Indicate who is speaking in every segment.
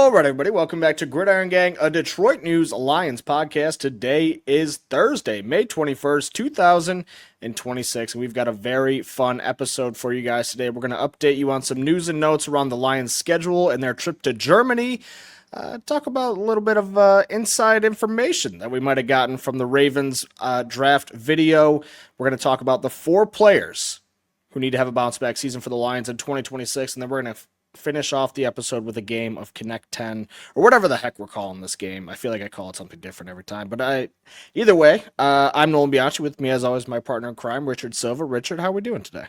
Speaker 1: All right, everybody, welcome back to Gridiron Gang, a Detroit News Lions podcast. Today is Thursday, May 21st, 2026, and we've got a very fun episode for you guys today. We're going to update you on some news and notes around the Lions' schedule and their trip to Germany. Talk about a little bit of inside information that we might have gotten from the Ravens draft video. We're going to talk about the four players who need to have a bounce back season for the Lions in 2026, and then we're going to finish off the episode with a game of Connect 10 or whatever the heck we're calling this game. I feel like I call it something different every time, but either way, I'm Nolan Bianchi. With me, as always, my partner in crime, Richard Silva. Richard, how are we doing today?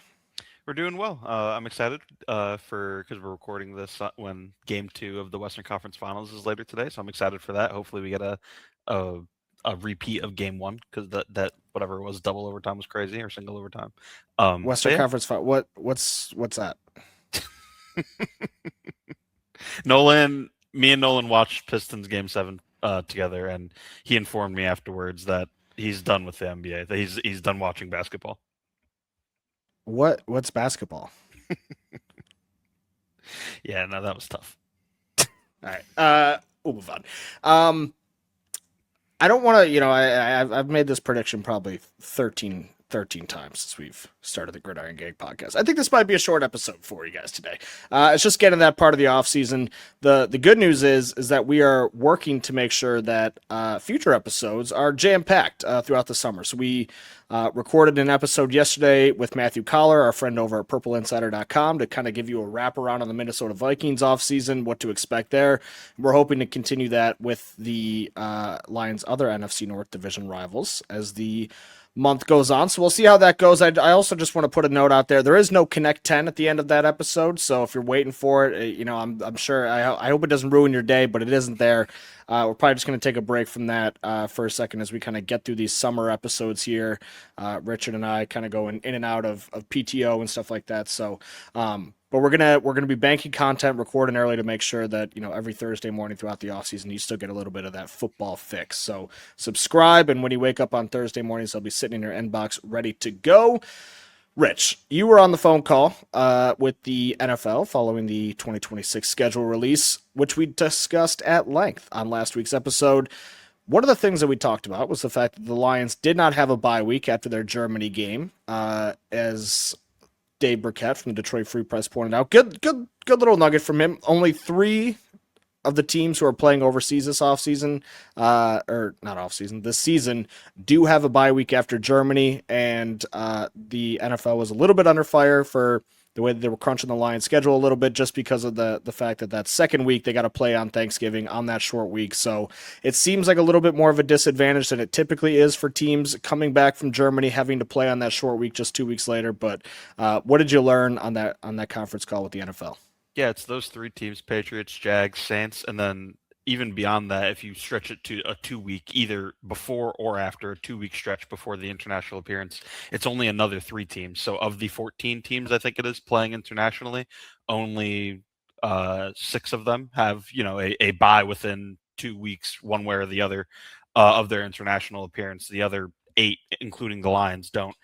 Speaker 2: We're doing well. I'm excited because we're recording this when Game 2 of the Western Conference Finals is later today, so I'm excited for that. Hopefully, we get a, a repeat of Game 1 because that whatever it was, double overtime was crazy or single overtime.
Speaker 1: Western
Speaker 2: Yeah,
Speaker 1: Conference. What's that?
Speaker 2: Me and Nolan watched Pistons Game 7 together, and he informed me afterwards that he's done with the NBA. That he's done watching basketball.
Speaker 1: What's basketball?
Speaker 2: Yeah, no, that was tough.
Speaker 1: All right, we'll move on. I don't want to, I've made this prediction probably 13 times since we've started the Gridiron Gang podcast. I think this might be a short episode for you guys today. It's just getting that part of the off season. The good news is that we are working to make sure that future episodes are jam packed throughout the summer. So we recorded an episode yesterday with Matthew Collar, our friend over at PurpleInsider.com, to kind of give you a wraparound on the Minnesota Vikings offseason, what to expect there. We're hoping to continue that with the Lions' other NFC North division rivals as the month goes on. So we'll see how that goes. I also just want to put a note out there. There is no Connect 10 at the end of that episode. So if you're waiting for it, I'm sure, I hope it doesn't ruin your day, but it isn't there. We're probably just going to take a break from that for a second as we kind of get through these summer episodes here. Richard and I kind of go in and out of PTO and stuff like that. So, but we're gonna be banking content, recording early to make sure that every Thursday morning throughout the offseason you still get a little bit of that football fix. So subscribe, and when you wake up on Thursday mornings, they'll be sitting in your inbox ready to go. Rich, you were on the phone call with the NFL following the 2026 schedule release, which we discussed at length on last week's episode. One of the things that we talked about was the fact that the Lions did not have a bye week after their Germany game, as Dave Burkett from the Detroit Free Press pointed out. Good little nugget from him. Only three of the teams who are playing overseas this offseason, or not offseason, this season, do have a bye week after Germany, and the NFL was a little bit under fire for the way that they were crunching the Lions schedule a little bit, just because of the fact that second week they got to play on Thanksgiving on that short week. So it seems like a little bit more of a disadvantage than it typically is for teams coming back from Germany having to play on that short week just 2 weeks later. But what did you learn on that conference call with the NFL?
Speaker 2: Yeah, it's those three teams: Patriots, Jags, Saints, and then even beyond that, if you stretch it to a 2 week, either before or after a 2 week stretch before the international appearance, it's only another three teams. So of the 14 teams, I think it is playing internationally, only six of them have a bye within 2 weeks, one way or the other, of their international appearance. The other eight, including the Lions, don't.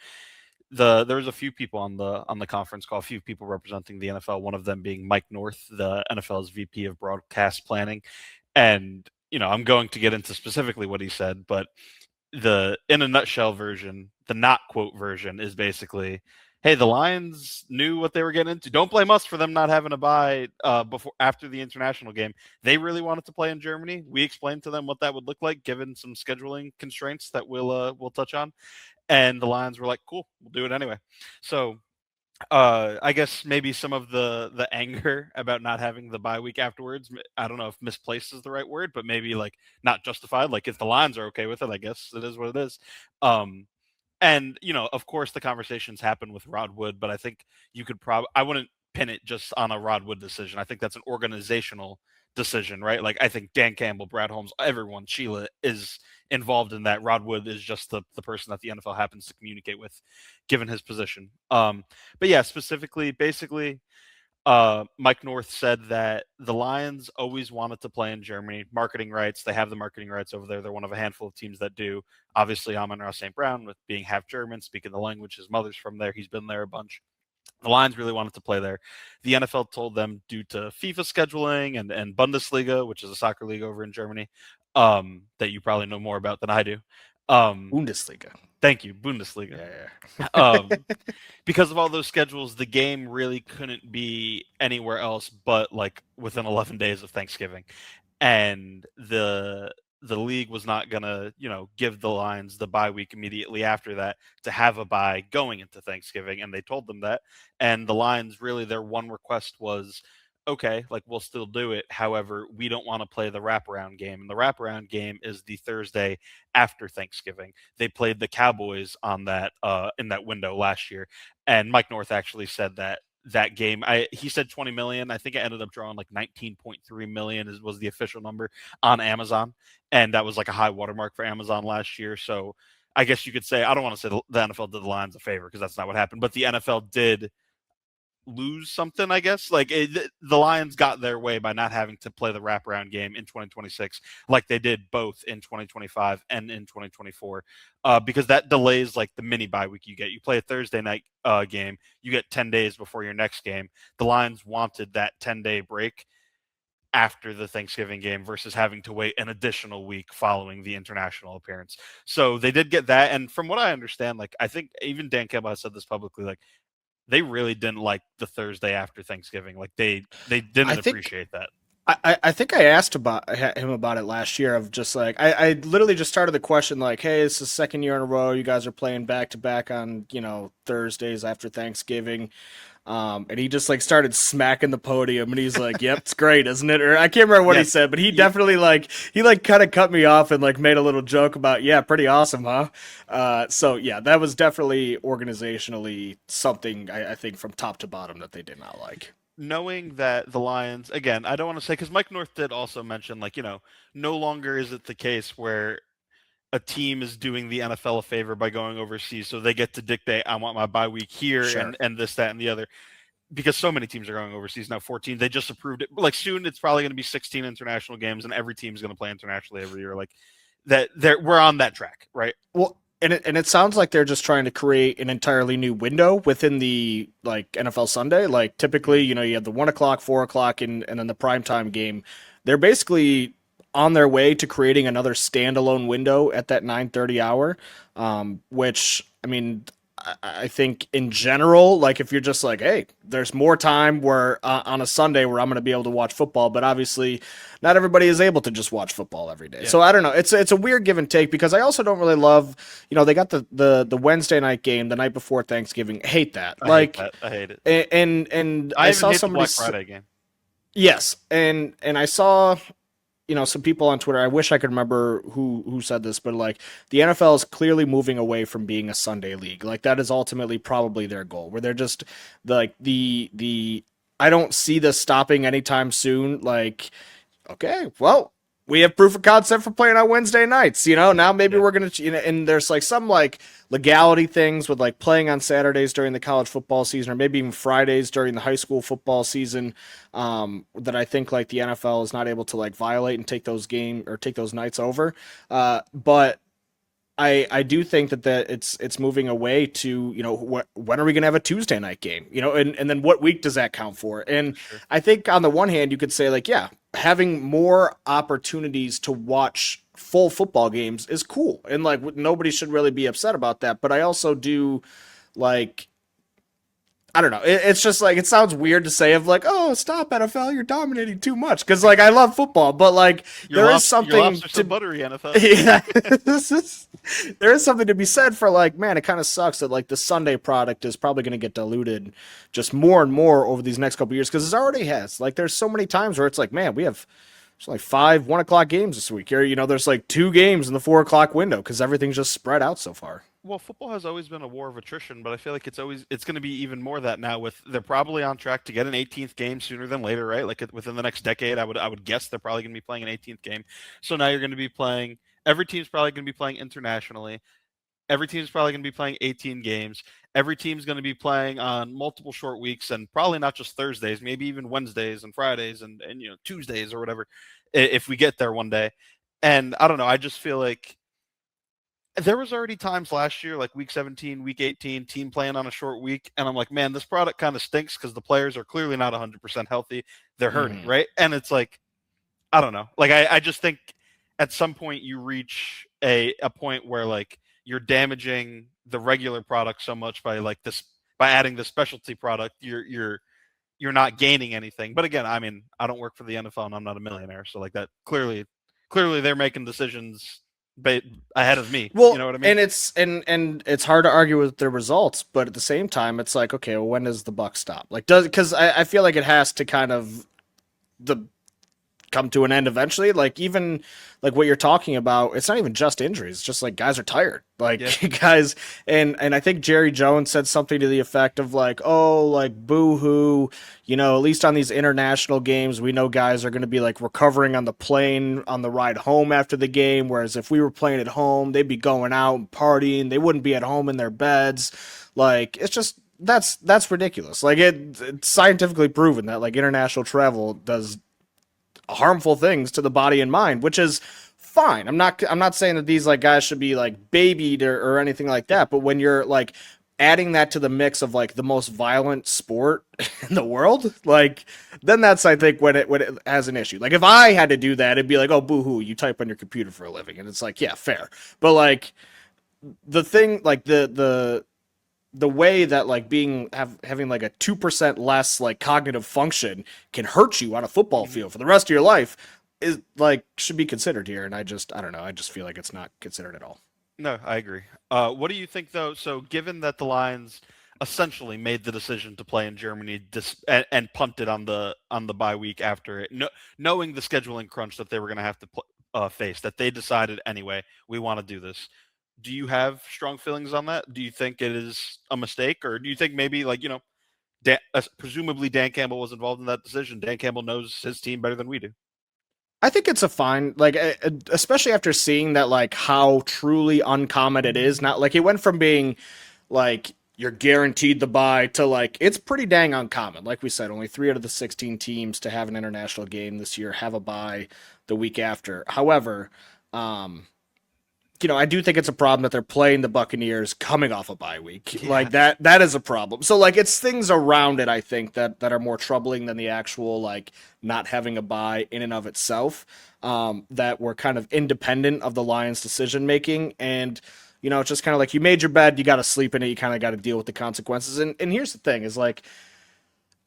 Speaker 2: There was a few people on the conference call, a few people representing the NFL, one of them being Mike North, the NFL's VP of broadcast planning. And I'm going to get into specifically what he said, but the in a nutshell version, the not quote version, is basically, hey, the Lions knew what they were getting into. Don't blame us for them not having a bye after the international game. They really wanted to play in Germany. We explained to them what that would look like given some scheduling constraints that we'll touch on. And the Lions were like, cool, we'll do it anyway. So I guess maybe some of the anger about not having the bye week afterwards, I don't know if misplaced is the right word, but maybe like not justified. Like if the Lions are okay with it, I guess it is what it is. And of course the conversations happen with Rod Wood, but I think you could I wouldn't pin it just on a Rod Wood decision. I think that's an organizational decision, right? Like I think Dan Campbell, Brad Holmes, everyone, Sheila is involved in that. Rod Wood is just the person that the NFL happens to communicate with, given his position. But yeah, specifically, basically, Mike North said that the Lions always wanted to play in Germany. Marketing rights, they have the marketing rights over there. They're one of a handful of teams that do. Obviously, Amon-Ra St. Brown, with being half German, speaking the language, his mother's from there. He's been there a bunch. The Lions really wanted to play there. The NFL told them, due to FIFA scheduling and Bundesliga, which is a soccer league over in Germany, that you probably know more about than I do.
Speaker 1: Bundesliga.
Speaker 2: Thank you, Bundesliga.
Speaker 1: Yeah.
Speaker 2: Because of all those schedules, the game really couldn't be anywhere else but like within 11 days of Thanksgiving. And the league was not gonna, give the Lions the bye week immediately after that to have a bye going into Thanksgiving, and they told them that. And the Lions, really, their one request was, okay, like we'll still do it. However, we don't want to play the wraparound game, and the wraparound game is the Thursday after Thanksgiving. They played the Cowboys on that in that window last year, and Mike North actually said that game, he said 20 million. I think it ended up drawing like 19.3 million was the official number on Amazon, and that was like a high watermark for Amazon last year. So I guess you could say, I don't want to say the NFL did the Lions a favor because that's not what happened, but the NFL did lose something, I guess. Like the Lions got their way by not having to play the wraparound game in 2026 like they did both in 2025 and in 2024, because that delays like the mini bye week you get. You play a Thursday night game, you get 10 days before your next game. The Lions wanted that 10-day break after the Thanksgiving game versus having to wait an additional week following the international appearance. So they did get that. And from what I understand, like I think even Dan Campbell has said this publicly, like they really didn't like the Thursday after Thanksgiving. Like they didn't appreciate that.
Speaker 1: I think I asked him about it last year, of just like, I literally just started the question like, hey, it's the second year in a row you guys are playing back to back on, Thursdays after Thanksgiving. And he just like started smacking the podium, and he's like, yep, it's great, isn't it? Or I can't remember what he said, but he definitely he kind of cut me off and like made a little joke about, yeah, pretty awesome, huh? So yeah, that was definitely organizationally something I think from top to bottom that they did not like.
Speaker 2: Knowing that the Lions, again, I don't want to say, because Mike North did also mention, like, no longer is it the case where a team is doing the NFL a favor by going overseas, so they get to dictate, I want my bye week here,
Speaker 1: Sure.
Speaker 2: and this, that, and the other. Because so many teams are going overseas now, 14. They just approved it. Like soon, it's probably going to be 16 international games, and every team's going to play internationally every year. Like that, we're on that track, right?
Speaker 1: Well, and it sounds like they're just trying to create an entirely new window within the like NFL Sunday. Like typically, you have the 1 o'clock, 4 o'clock, and then the primetime game. They're basically on their way to creating another standalone window at that 9:30 hour. Which, I mean, I think in general, like if you're just like, hey, there's more time where on a Sunday where I'm going to be able to watch football, but obviously not everybody is able to just watch football every day. Yeah. So I don't know. It's a weird give and take, because I also don't really love, they got the Wednesday night game the night before Thanksgiving. I hate that.
Speaker 2: I hate it.
Speaker 1: And I saw somebody
Speaker 2: Black Friday game.
Speaker 1: Yes, and I saw some people on Twitter. I wish I could remember who said this, but like the NFL is clearly moving away from being a Sunday league. Like that is ultimately probably their goal, where they're just like the I don't see this stopping anytime soon. Like, okay, well, we have proof of concept for playing on Wednesday nights. Now maybe we're gonna, and there's like some like legality things with like playing on Saturdays during the college football season, or maybe even Fridays during the high school football season. That I think like the NFL is not able to like violate and take those nights over. But I do think that it's moving away to, when are we going to have a Tuesday night game, and then what week does that count for? And sure. I think on the one hand you could say like, yeah, having more opportunities to watch full football games is cool, and like nobody should really be upset about that. But I also do like, I don't know. It's just like, it sounds weird to say of like, oh, stop NFL, you're dominating too much. Because like I love football, but like there is something
Speaker 2: to buttery NFL.
Speaker 1: Yeah, there is something to be said for like, man, it kind of sucks that like the Sunday product is probably going to get diluted just more and more over these next couple of years, because it already has. Like there's so many times where it's like, man, there's like 5 1 o'clock games this week. Or there's like 2 games in the 4 o'clock window because everything's just spread out so far.
Speaker 2: Well, football has always been a war of attrition, but I feel like it's going to be even more that now. With they're probably on track to get an 18th game sooner than later, right? Like within the next decade, I would guess they're probably going to be playing an 18th game. So now you're going to be playing. Every team's probably going to be playing internationally. Every team's probably going to be playing 18 games. Every team's going to be playing on multiple short weeks, and probably not just Thursdays, maybe even Wednesdays and Fridays and Tuesdays or whatever, if we get there one day. And I don't know. I just feel like there was already times last year, like week 17, week 18, team playing on a short week, and I'm like, man, this product kind of stinks because the players are clearly not 100% healthy. They're hurting,
Speaker 1: Hmm.
Speaker 2: right? And it's like, I don't know. Like, I just think at some point you reach a point where like you're damaging the regular product so much by like this by adding the specialty product, you're not gaining anything. But again, I mean, I don't work for the NFL and I'm not a millionaire, so like that clearly they're making decisions ahead of me. You
Speaker 1: Well,
Speaker 2: know what I mean?
Speaker 1: and it's hard to argue with the results, but at the same time, it's like, okay, well, when does the buck stop? Like, does because I feel like it has to kind of the come to an end eventually. Like even like what you're talking about, it's not even just injuries. It's just like guys are tired. Like
Speaker 2: Yeah.
Speaker 1: guys, and I think Jerry Jones said something to the effect of like, oh, like boo hoo. At least on these international games, we know guys are going to be like recovering on the plane on the ride home after the game. Whereas if we were playing at home, they'd be going out and partying. They wouldn't be at home in their beds. Like it's just that's ridiculous. Like it's scientifically proven that like international travel does harmful things to the body and mind, which is fine. I'm not saying that these like guys should be like babied or anything like
Speaker 2: Yeah.
Speaker 1: that, but when you're like adding that to the mix of like the most violent sport in the world, like then that's I think when it has an issue. Like if I had to do that, it'd be like, oh boo hoo, you type on your computer for a living, and it's like yeah, fair. But like the thing, like the way that like having like a 2% less like cognitive function can hurt you on a football
Speaker 2: Mhm.
Speaker 1: field for the rest of your life is like should be considered here, and I don't know, I just feel like it's not considered at all.
Speaker 2: No, I agree. What do you think, though? So, given that the Lions essentially made the decision to play in Germany and punted on the bye week after it, knowing the scheduling crunch that they were going to have to face, that they decided anyway, we want to do this. Do you have strong feelings on that? Do you think it is a mistake, or do you think maybe like presumably Dan Campbell was involved in that decision? Dan Campbell knows his team better than we do.
Speaker 1: I think it's a fine, like, especially after seeing that, like, how truly uncommon it is. Not like it went from being like you're guaranteed the bye to like it's pretty dang uncommon. Like we said, only 3 out of the 16 teams to have an international game this year have a bye the week after. However, um, I do think it's a problem that they're playing the Buccaneers coming off a bye week.
Speaker 2: Yeah.
Speaker 1: Like that is a problem. So like it's things around it I think that are more troubling than the actual like not having a bye in and of itself. That were kind of independent of the Lions' decision making. And it's just kind of like you made your bed, you got to sleep in it, you kind of got to deal with the consequences. And here's the thing: is like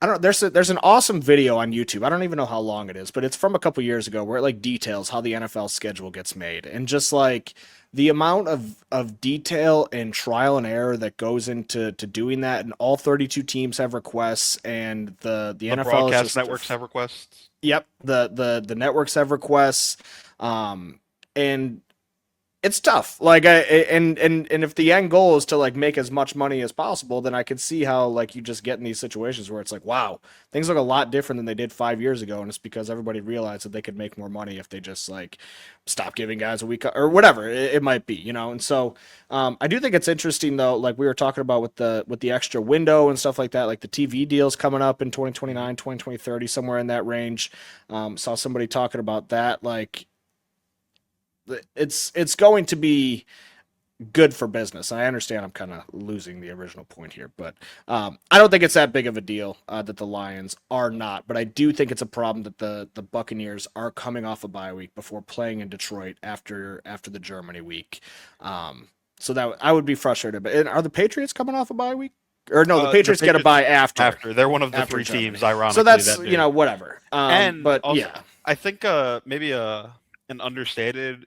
Speaker 1: I don't know. There's an awesome video on YouTube. I don't even know how long it is, but it's from a couple years ago where it like details how the NFL schedule gets made and just like the amount of detail and trial and error that goes into doing that. And all 32 teams have requests, and the
Speaker 2: The
Speaker 1: NFL is
Speaker 2: broadcast
Speaker 1: just
Speaker 2: networks have requests.
Speaker 1: yep. The networks have requests, and it's tough. Like and if the end goal is to like make as much money as possible, then I can see how like you just get in these situations where it's like, wow, things look a lot different than they did 5 years ago, and it's because everybody realized that they could make more money if they just like stop giving guys a week or whatever it might be. And so I do think it's interesting though, like we were talking about with the extra window and stuff like that, like the TV deals coming up in
Speaker 2: Mhm.
Speaker 1: 2029, 2030, somewhere in that range. Saw somebody talking about that, like it's going to be good for business. I understand I'm kind of losing the original point here, but I don't think it's that big of a deal that the Lions are not. But I do think it's a problem that the Buccaneers are coming off a bye week before playing in Detroit after the Germany week. So that I would be frustrated. But are the Patriots coming off a bye week? Or no, the
Speaker 2: The
Speaker 1: Patriots get a
Speaker 2: Patriots
Speaker 1: bye after
Speaker 2: after they're one of the
Speaker 1: after
Speaker 2: three
Speaker 1: Germany.
Speaker 2: teams,
Speaker 1: So
Speaker 2: ironically,
Speaker 1: that's
Speaker 2: that do.
Speaker 1: whatever.
Speaker 2: And
Speaker 1: But
Speaker 2: also,
Speaker 1: yeah,
Speaker 2: I think maybe an understated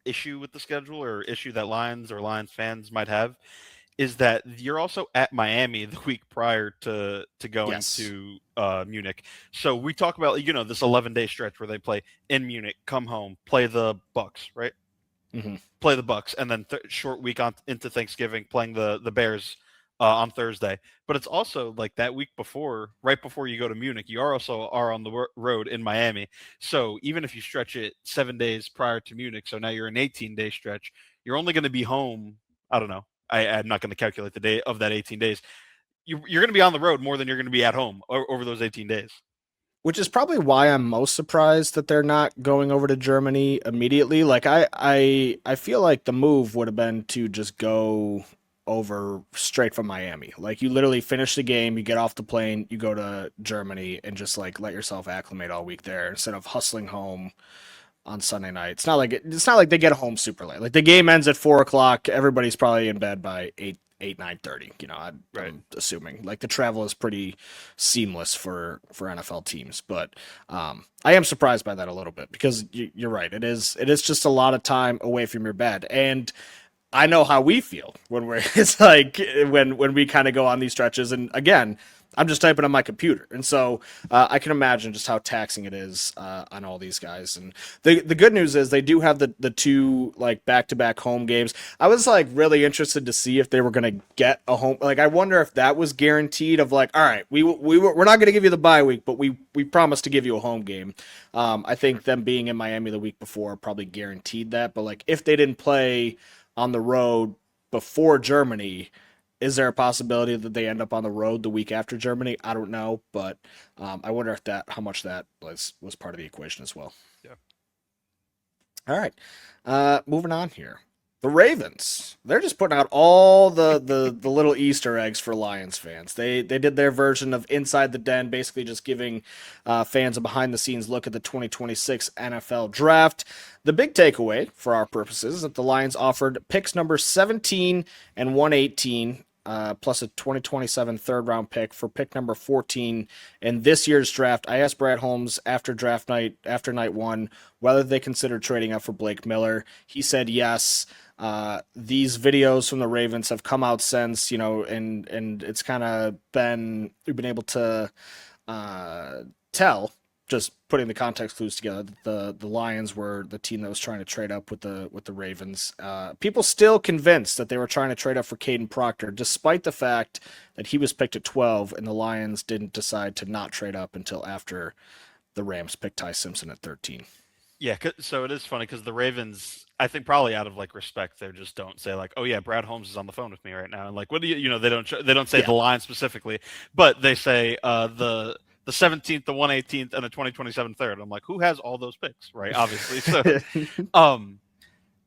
Speaker 2: issue with the schedule or issue that Lions or Lions fans might have is that you're also at Miami the week prior to going
Speaker 1: yes.
Speaker 2: to Munich. So we talk about this 11-day stretch where they play in Munich, come home, play the Bucks, right?
Speaker 1: Hmm.
Speaker 2: Play the Bucks, and then short week on into Thanksgiving, playing the Bears on Thursday. But it's also like that week before, right before you go to Munich, you also are on the road in Miami. So even if you stretch it 7 days prior to Munich, so now you're an 18-day stretch, you're only going to be home. I don't know. I'm not going to calculate the day of that 18 days. You're going to be on the road more than you're going to be at home over those 18 days.
Speaker 1: Which is probably why I'm most surprised that they're not going over to Germany immediately. Like I feel like the move would have been to just go over straight from Miami. Like you literally finish the game, you get off the plane, you go to Germany and just like let yourself acclimate all week there instead of hustling home on Sunday night. It's not like they get home super late. Like the game ends at 4 o'clock. Everybody's probably in bed by 9:30.
Speaker 2: Right.
Speaker 1: I'm assuming like the travel is pretty seamless for NFL teams. But I am surprised by that a little bit because you're right. It is just a lot of time away from your bed and. I know how we feel when we're it's like when we kind of go on these stretches and again I'm just typing on my computer and so I can imagine just how taxing it is on all these guys and the good news is they do have the two like back-to-back home games. I was like really interested to see if they were going to get a home, like I wonder if that was guaranteed of like all right we're not going to give you the bye week but we promised to give you a home game. I think them being in Miami the week before probably guaranteed that, but like if they didn't play on the road before Germany, is there a possibility that they end up on the road the week after Germany? I don't know, but I wonder if how much that was part of the equation as well.
Speaker 2: Yeah.
Speaker 1: All right, moving on here. The Ravens, they're just putting out all the little Easter eggs for Lions fans. They did their version of Inside the Den, basically just giving fans a behind the scenes look at the 2026 NFL Draft. The big takeaway for our purposes is that the Lions offered picks number 17 and 118 plus a 2027 third round pick for pick number 14 in this year's draft. I asked Brad Holmes after night one, whether they considered trading up for Blake Miller. He said yes. These videos from the Ravens have come out since, and it's kind of we've been able to tell, just putting the context clues together, that the Lions were the team that was trying to trade up with the Ravens. People still convinced that they were trying to trade up for Caden Proctor, despite the fact that he was picked at 12 and the Lions didn't decide to not trade up until after the Rams picked Ty Simpson at 13.
Speaker 2: Yeah, so it is funny because the Ravens, I think probably out of like respect, they just don't say like, "Oh yeah, Brad Holmes is on the phone with me right now," and like, what do they don't say the line specifically, but they say the 17th, the 118th, and the 2027 third. I'm like, who has all those picks, right? Obviously, so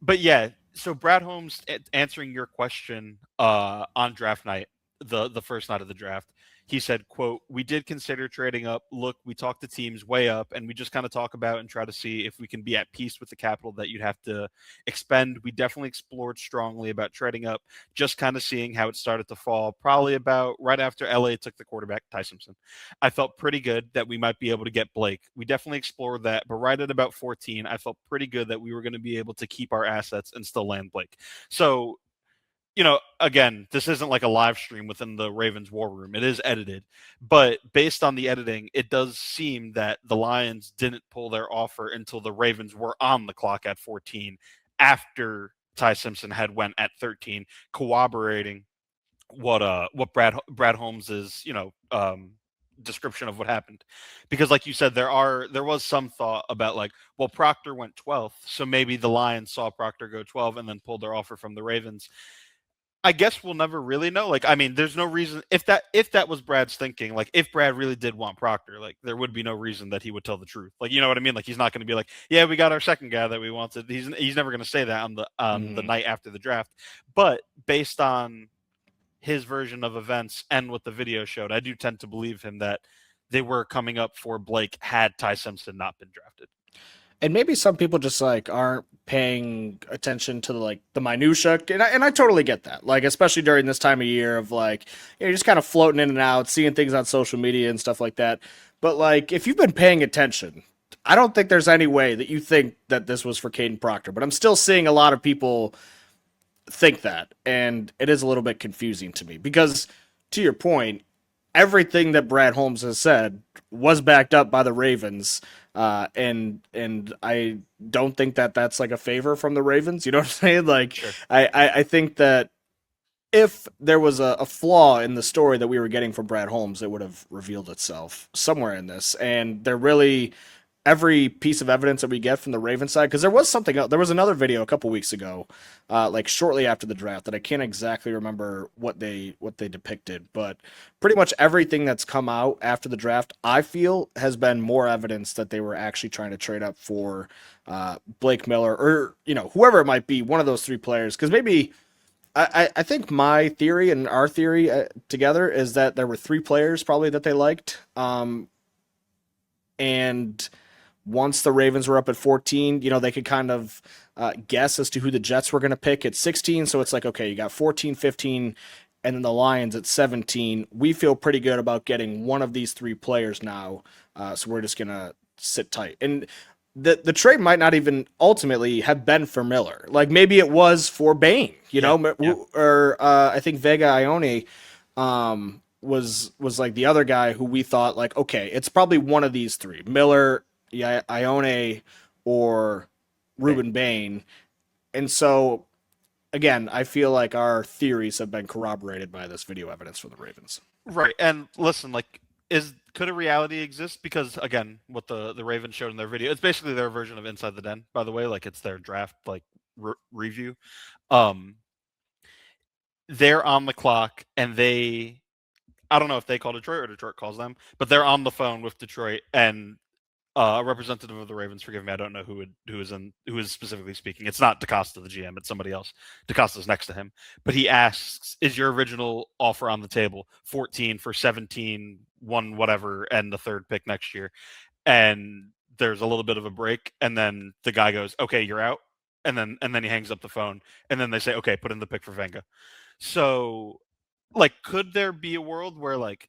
Speaker 2: but yeah, so Brad Holmes answering your question on draft night, the first night of the draft. He said, quote, "We did consider trading up. Look, we talked to teams way up, and we just kind of talk about and try to see if we can be at peace with the capital that you'd have to expend. We definitely explored strongly about trading up, just kind of seeing how it started to fall, probably about right after LA took the quarterback, Ty Simpson. I felt pretty good that we might be able to get Blake. We definitely explored that, but right at about 14, I felt pretty good that we were going to be able to keep our assets and still land Blake." So again, this isn't like a live stream within the Ravens war room. It is edited, but based on the editing, it does seem that the Lions didn't pull their offer until the Ravens were on the clock at 14 after Ty Simpson had went at 13, corroborating what Brad Holmes' description of what happened. Because like you said, there was some thought about like, well, Proctor went 12th, so maybe the Lions saw Proctor go 12 and then pulled their offer from the Ravens. I guess we'll never really know. Like, I mean, there's no reason if that was Brad's thinking, like if Brad really did want Proctor, like there would be no reason that he would tell the truth. Like, you know what I mean? Like he's not going to be like, yeah, we got our second guy that we wanted. He's never going to say that on the night after the draft. But based on his version of events and what the video showed, I do tend to believe him that they were coming up for Blake had Ty Simpson not been drafted.
Speaker 1: And maybe some people just like aren't paying attention to the minutia, and I totally get that. Like especially during this time of year of like you're just kind of floating in and out, seeing things on social media and stuff like that. But like if you've been paying attention, I don't think there's any way that you think that this was for Caden Proctor. But I'm still seeing a lot of people think that, and it is a little bit confusing to me because, to your point, everything that Brad Holmes has said was backed up by the Ravens, and I don't think that that's like a favor from the Ravens. You know what I'm saying? Like,
Speaker 2: Sure.
Speaker 1: I think that if there was a flaw in the story that we were getting from Brad Holmes, it would have revealed itself somewhere in this, and they're really every piece of evidence that we get from the Ravens side, because there was something else. There was another video a couple weeks ago, like shortly after the draft, that I can't exactly remember what they depicted, but pretty much everything that's come out after the draft, I feel, has been more evidence that they were actually trying to trade up for Blake Miller, or whoever it might be, one of those three players. Because maybe I think my theory and our theory together is that there were three players probably that they liked, and once the Ravens were up at 14, they could kind of guess as to who the Jets were going to pick at 16. So it's like, okay, you got 14, 15, and then the Lions at 17. We feel pretty good about getting one of these three players now. So we're just going to sit tight. And the trade might not even ultimately have been for Miller. Like maybe it was for Bain, or I think Vega Ione was like the other guy who we thought like, okay, it's probably one of these three, Miller, Ione, or Ruben Bain. And so, again, I feel like our theories have been corroborated by this video evidence from the Ravens.
Speaker 2: Right. And listen, like, could a reality exist? Because again, what the Ravens showed in their video, it's basically their version of Inside the Den, by the way. Like, it's their draft review. They're on the clock, and I don't know if they call Detroit or Detroit calls them, but they're on the phone with Detroit, and a representative of the Ravens, forgive me, I don't know who is specifically speaking. It's not DaCosta, the GM. It's somebody else. DaCosta's next to him. But he asks, is your original offer on the table 14 for 17, one whatever, and the third pick next year? And there's a little bit of a break. And then the guy goes, okay, you're out. And then he hangs up the phone. And then they say, okay, put in the pick for Venga. So, like, could there be a world where, like,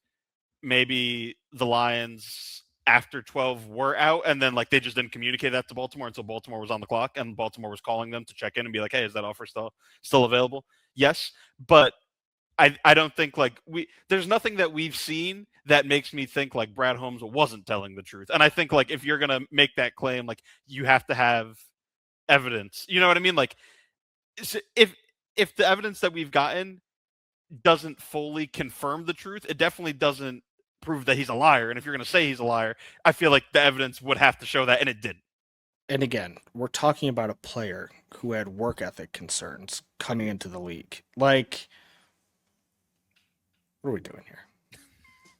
Speaker 2: maybe the Lions after 12 were out, and then like they just didn't communicate that to Baltimore until Baltimore was on the clock, and Baltimore was calling them to check in and be like, hey, is that offer still available? Yes. But I don't think like there's nothing that we've seen that makes me think like Brad Holmes wasn't telling the truth. And I think like if you're gonna make that claim, like you have to have evidence. You know what I mean? Like if the evidence that we've gotten doesn't fully confirm the truth, it definitely doesn't prove that he's a liar. And if you're going to say he's a liar, I feel like the evidence would have to show that, and it didn't.
Speaker 1: And again, we're talking about a player who had work ethic concerns coming into the league. Like, what are we doing here?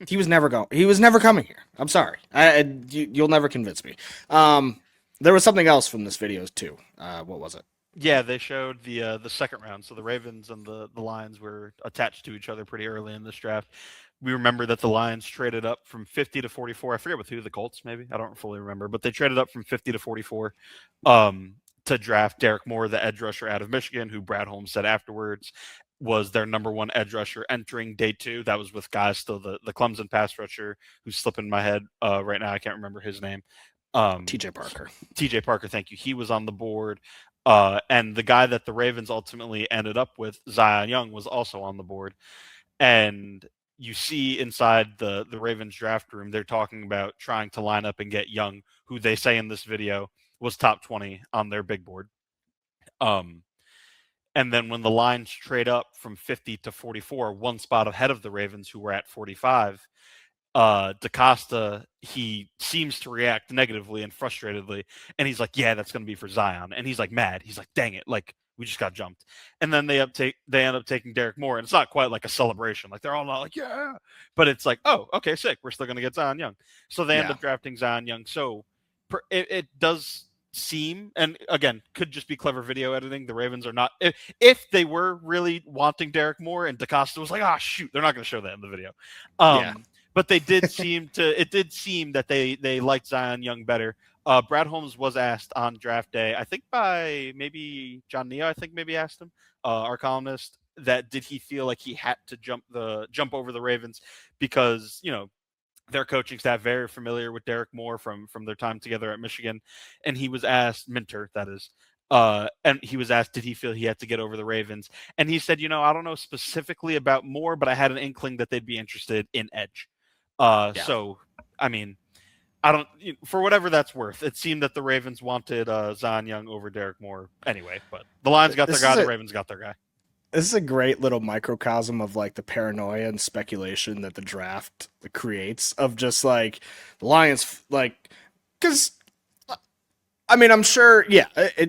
Speaker 1: He was never coming here. I'm sorry. You'll never convince me. There was something else from this video too. What was it?
Speaker 2: Yeah, they showed the second round. So the Ravens and the Lions were attached to each other pretty early in this draft. We remember that the Lions traded up from 50 to 44. I forget with who, the Colts maybe. I don't fully remember, but they traded up from 50 to 44 to draft Derek Moore, the edge rusher out of Michigan, who Brad Holmes said afterwards was their number one edge rusher entering day two. That was with guys still the Clemson pass rusher who's slipping my head right now. I can't remember his name.
Speaker 1: TJ Parker.
Speaker 2: TJ Parker, thank you. He was on the board. And the guy that the Ravens ultimately ended up with, Zion Young, was also on the board. And you see inside the Ravens draft room, they're talking about trying to line up and get Young, who they say in this video was top 20 on their big board. And then when the Lions trade up from 50 to 44, one spot ahead of the Ravens, who were at 45, DaCosta, he seems to react negatively and frustratedly. And he's like, yeah, that's going to be for Zion. And he's like mad. He's like, dang it. Like, we just got jumped. And then they end up taking Derek Moore. And it's not quite like a celebration. Like, they're all not like, yeah. But it's like, oh, okay, sick. We're still going to get Zion Young. So they end up drafting Zion Young. So it does seem, and again, could just be clever video editing. The Ravens are not, if they were really wanting Derek Moore and DaCosta was like, ah, shoot, they're not going to show that in the video. But they did seem that they liked Zion Young better. Brad Holmes was asked on draft day, I think by maybe John Neo, I think maybe asked him, our columnist, that did he feel like he had to jump over the Ravens because, their coaching staff very familiar with Derek Moore from their time together at Michigan. And he was asked, Minter, that is, and he was asked, did he feel he had to get over the Ravens? And he said, I don't know specifically about Moore, but I had an inkling that they'd be interested in edge. So, I mean, I don't, for whatever that's worth, it seemed that the Ravens wanted Zion Young over Derek Moore anyway, but the Lions got their guy, the Ravens got their guy.
Speaker 1: This is a great little microcosm of like the paranoia and speculation that the draft creates of just like the Lions, like, because I mean, I'm sure. Yeah,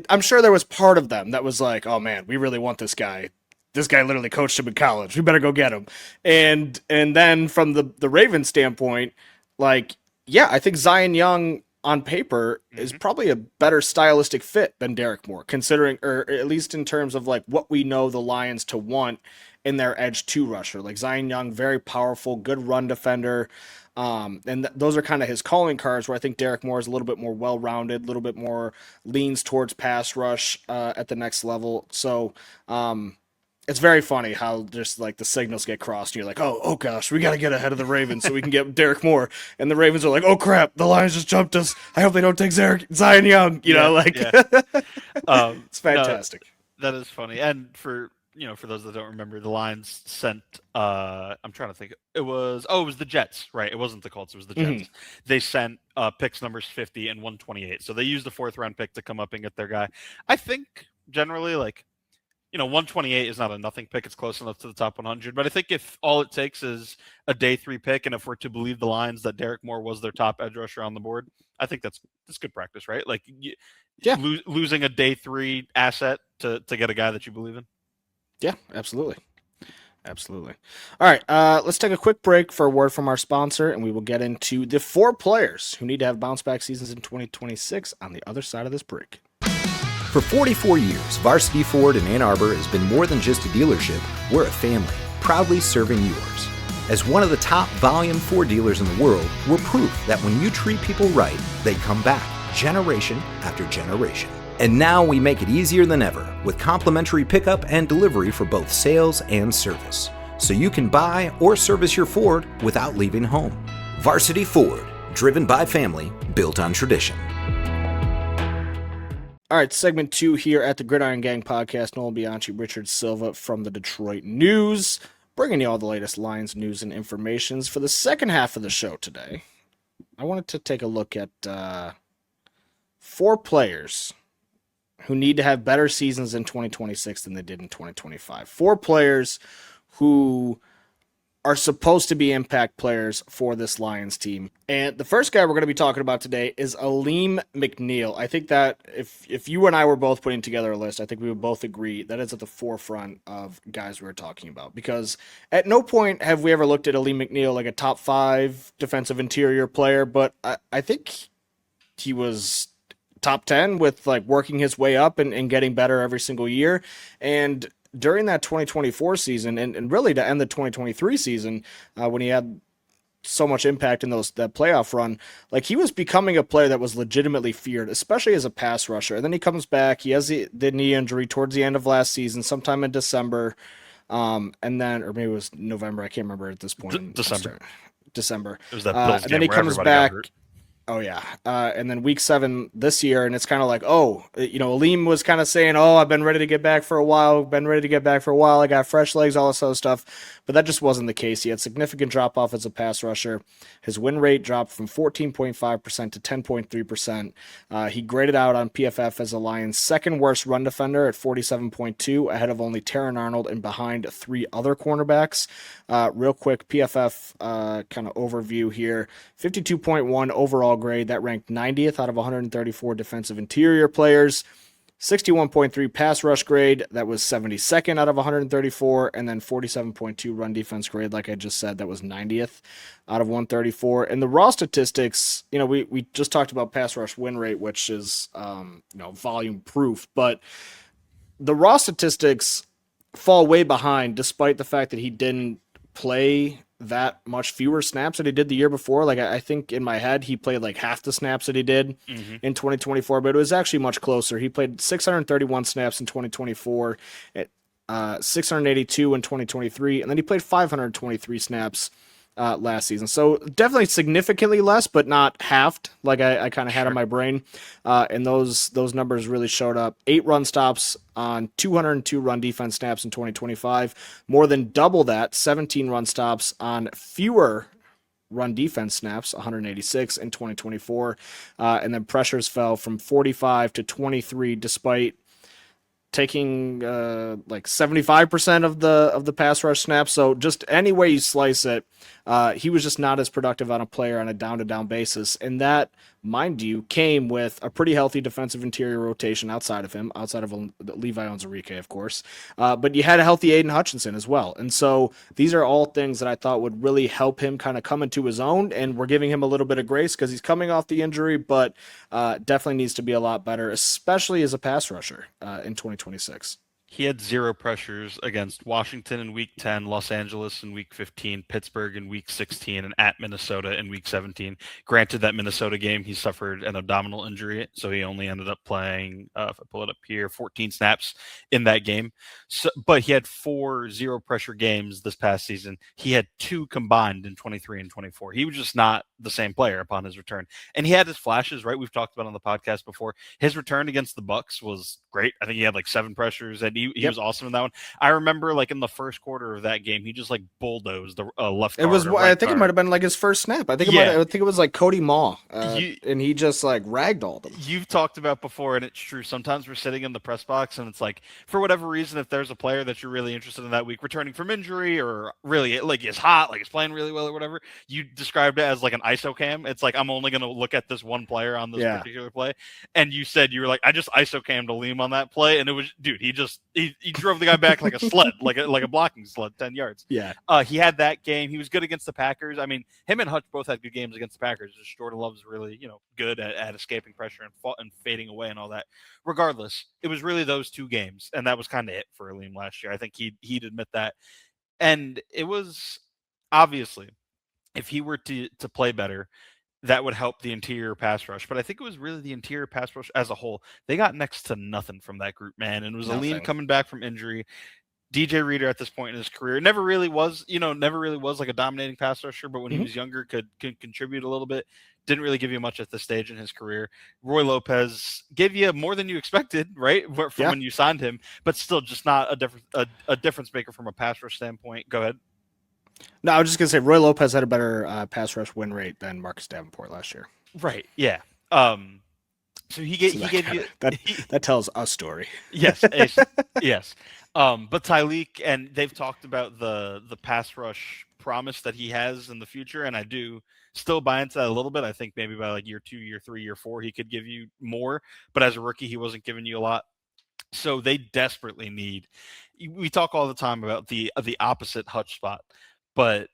Speaker 1: I'm sure there was part of them that was like, "Oh man, we really want this guy. This guy literally coached him in college. We better go get him." And then from the Ravens standpoint, like, yeah, I think Zion Young on paper is probably a better stylistic fit than Derek Moore, considering, or at least in terms of like what we know the Lions to want in their edge two rusher. Like Zion Young, very powerful, good run defender. Those are kind of his calling cards, where I think Derek Moore is a little bit more well-rounded, a little bit more leans towards pass rush at the next level. So it's very funny how just like the signals get crossed and you're like, oh gosh, we got to get ahead of the Ravens so we can get Derek Moore. And the Ravens are like, oh crap, the Lions just jumped us. I hope they don't take Zion Young. You know, like it's fantastic.
Speaker 2: No, that is funny. And for those that don't remember, the Lions sent I'm trying to think. It was the Jets, right? It wasn't the Colts, it was the Jets. They sent picks numbers 50 and 128. So they used the 4th round pick to come up and get their guy. I think generally, like, 128 is not a nothing pick. It's close enough to the top 100. But I think if all it takes is a day 3 pick, and if we're to believe the Lions that Derek Moore was their top edge rusher on the board, I think that's good practice, right? Like, losing a day 3 asset to get a guy that you believe in.
Speaker 1: Yeah, absolutely. Absolutely. All right, let's take a quick break for a word from our sponsor, and we will get into the 4 players who need to have bounce-back seasons in 2026 on the other side of this break.
Speaker 3: For 44 years, Varsity Ford in Ann Arbor has been more than just a dealership. We're a family, proudly serving yours. As one of the top volume Ford dealers in the world, we're proof that when you treat people right, they come back, generation after generation. And now we make it easier than ever with complimentary pickup and delivery for both sales and service. So you can buy or service your Ford without leaving home. Varsity Ford, driven by family, built on tradition.
Speaker 1: All right, segment 2 here at the Gridiron Gang podcast. Nolan, Bianchi, Richard, Silva from the Detroit News, bringing you all the latest Lions news and informations. For the second half of the show today, I wanted to take a look at 4 players who need to have better seasons in 2026 than they did in 2025. 4 players who are supposed to be impact players for this Lions team. And the first guy we're going to be talking about today is Alim McNeill. I think that if you and I were both putting together a list, I think we would both agree that it's at the forefront of guys we're talking about. Because at no point have we ever looked at Alim McNeill like a top 5 defensive interior player, but I think he was top 10 with like working his way up and getting better every single year. And during that 2024 season and really to end the 2023 season, when he had so much impact in that playoff run, like he was becoming a player that was legitimately feared, especially as a pass rusher. And then he comes back, he has the knee injury towards the end of last season, sometime in December. And then, or maybe it was November, I can't remember at this point. December. It was that Bills and then he comes back. Oh, yeah. And then week 7 this year, and it's kind of like, Alim was kind of saying, I've been ready to get back for a while, I got fresh legs, all this other stuff. But that just wasn't the case. He had significant drop-off as a pass rusher. His win rate dropped from 14.5% to 10.3%. He graded out on PFF as a Lions' second worst run defender at 47.2, ahead of only Terran Arnold and behind 3 other cornerbacks. Real quick, PFF kind of overview here. 52.1 overall grade. That ranked 90th out of 134 defensive interior players. 61.3 pass rush grade. That was 72nd out of 134. And then 47.2 run defense grade. Like I just said, that was 90th out of 134. And the raw statistics, we just talked about pass rush win rate, which is, volume proof. But the raw statistics fall way behind despite the fact that he didn't play that much fewer snaps that he did the year before. Like I think in my head he played like half the snaps that he did in 2024, but it was actually much closer. He played 631 snaps in 2024, at 682 in 2023, and then he played 523 snaps last season. So definitely significantly less, but not halved like I kind of had in my brain. And those numbers really showed up. 8 run stops on 202 run defense snaps in 2025, more than double that, 17 run stops on fewer run defense snaps, 186 in 2024. And then pressures fell from 45 to 23, despite taking like 75% of the pass rush snaps. So just any way you slice it, he was just not as productive on a player on a down-to-down basis. And that mind you, came with a pretty healthy defensive interior rotation outside of him, outside of Levi Onwuzurike, of course. But you had a healthy Aiden Hutchinson as well. And so these are all things that I thought would really help him kind of come into his own. And we're giving him a little bit of grace because he's coming off the injury, but definitely needs to be a lot better, especially as a pass rusher in 2026.
Speaker 2: He had 0 pressures against Washington in Week 10, Los Angeles in Week 15, Pittsburgh in Week 16, and at Minnesota in Week 17. Granted, that Minnesota game, he suffered an abdominal injury, so he only ended up playing, if I pull it up here, 14 snaps in that game. So, but he had 4 0-pressure games this past season. He had 2 combined in 23 and 24. He was just not the same player upon his return. And he had his flashes, right? We've talked about on the podcast before. His return against the Bucs was great. I think he had like 7 pressures, and he was awesome in that one. I remember like in the first quarter of that game, he just like bulldozed the left guard.
Speaker 1: It was,
Speaker 2: right
Speaker 1: I think
Speaker 2: guard.
Speaker 1: It might have been like his first snap. I think it was like Cody Maw, and he just like ragdolled him.
Speaker 2: You've talked about before, and it's true. Sometimes we're sitting in the press box, and it's like, for whatever reason, if there's a player that you're really interested in that week, returning from injury, or really like is hot, like is playing really well or whatever, you described it as like an ISO cam. It's like, I'm only going to look at this one player on this particular play. And you said you were like, I just ISO cammed Aleem on that play, and it was, dude, he drove the guy back like a sled, like a blocking sled, 10 yards.
Speaker 1: Yeah.
Speaker 2: He had that game. He was good against the Packers. I mean, him and Hutch both had good games against the Packers. Just Jordan Love's really, good at escaping pressure and fading away and all that. Regardless, it was really those 2 games, and that was kind of it for Aleem last year. I think he'd admit that. And it was obviously, if he were to play better, that would help the interior pass rush. But I think it was really the interior pass rush as a whole. They got next to nothing from that group, man. And it was Aleem coming back from injury. DJ Reader at this point in his career never really was like a dominating pass rusher, but when he was younger could contribute a little bit. Didn't really give you much at this stage in his career. Roy Lopez gave you more than you expected, right? From when you signed him, but still just not a difference maker from a pass rush standpoint. Go ahead.
Speaker 1: No, I was just gonna say Roy Lopez had a better pass rush win rate than Marcus Davenport last year.
Speaker 2: Right. Yeah. So he gave you
Speaker 1: that tells a story.
Speaker 2: Yes. Yes. But Tyleek, and they've talked about the pass rush promise that he has in the future, and I do still buy into that a little bit. I think maybe by like year 2, year 3, year 4, he could give you more, but as a rookie, he wasn't giving you a lot. So they desperately need. We talk all the time about the opposite Hutch spot, but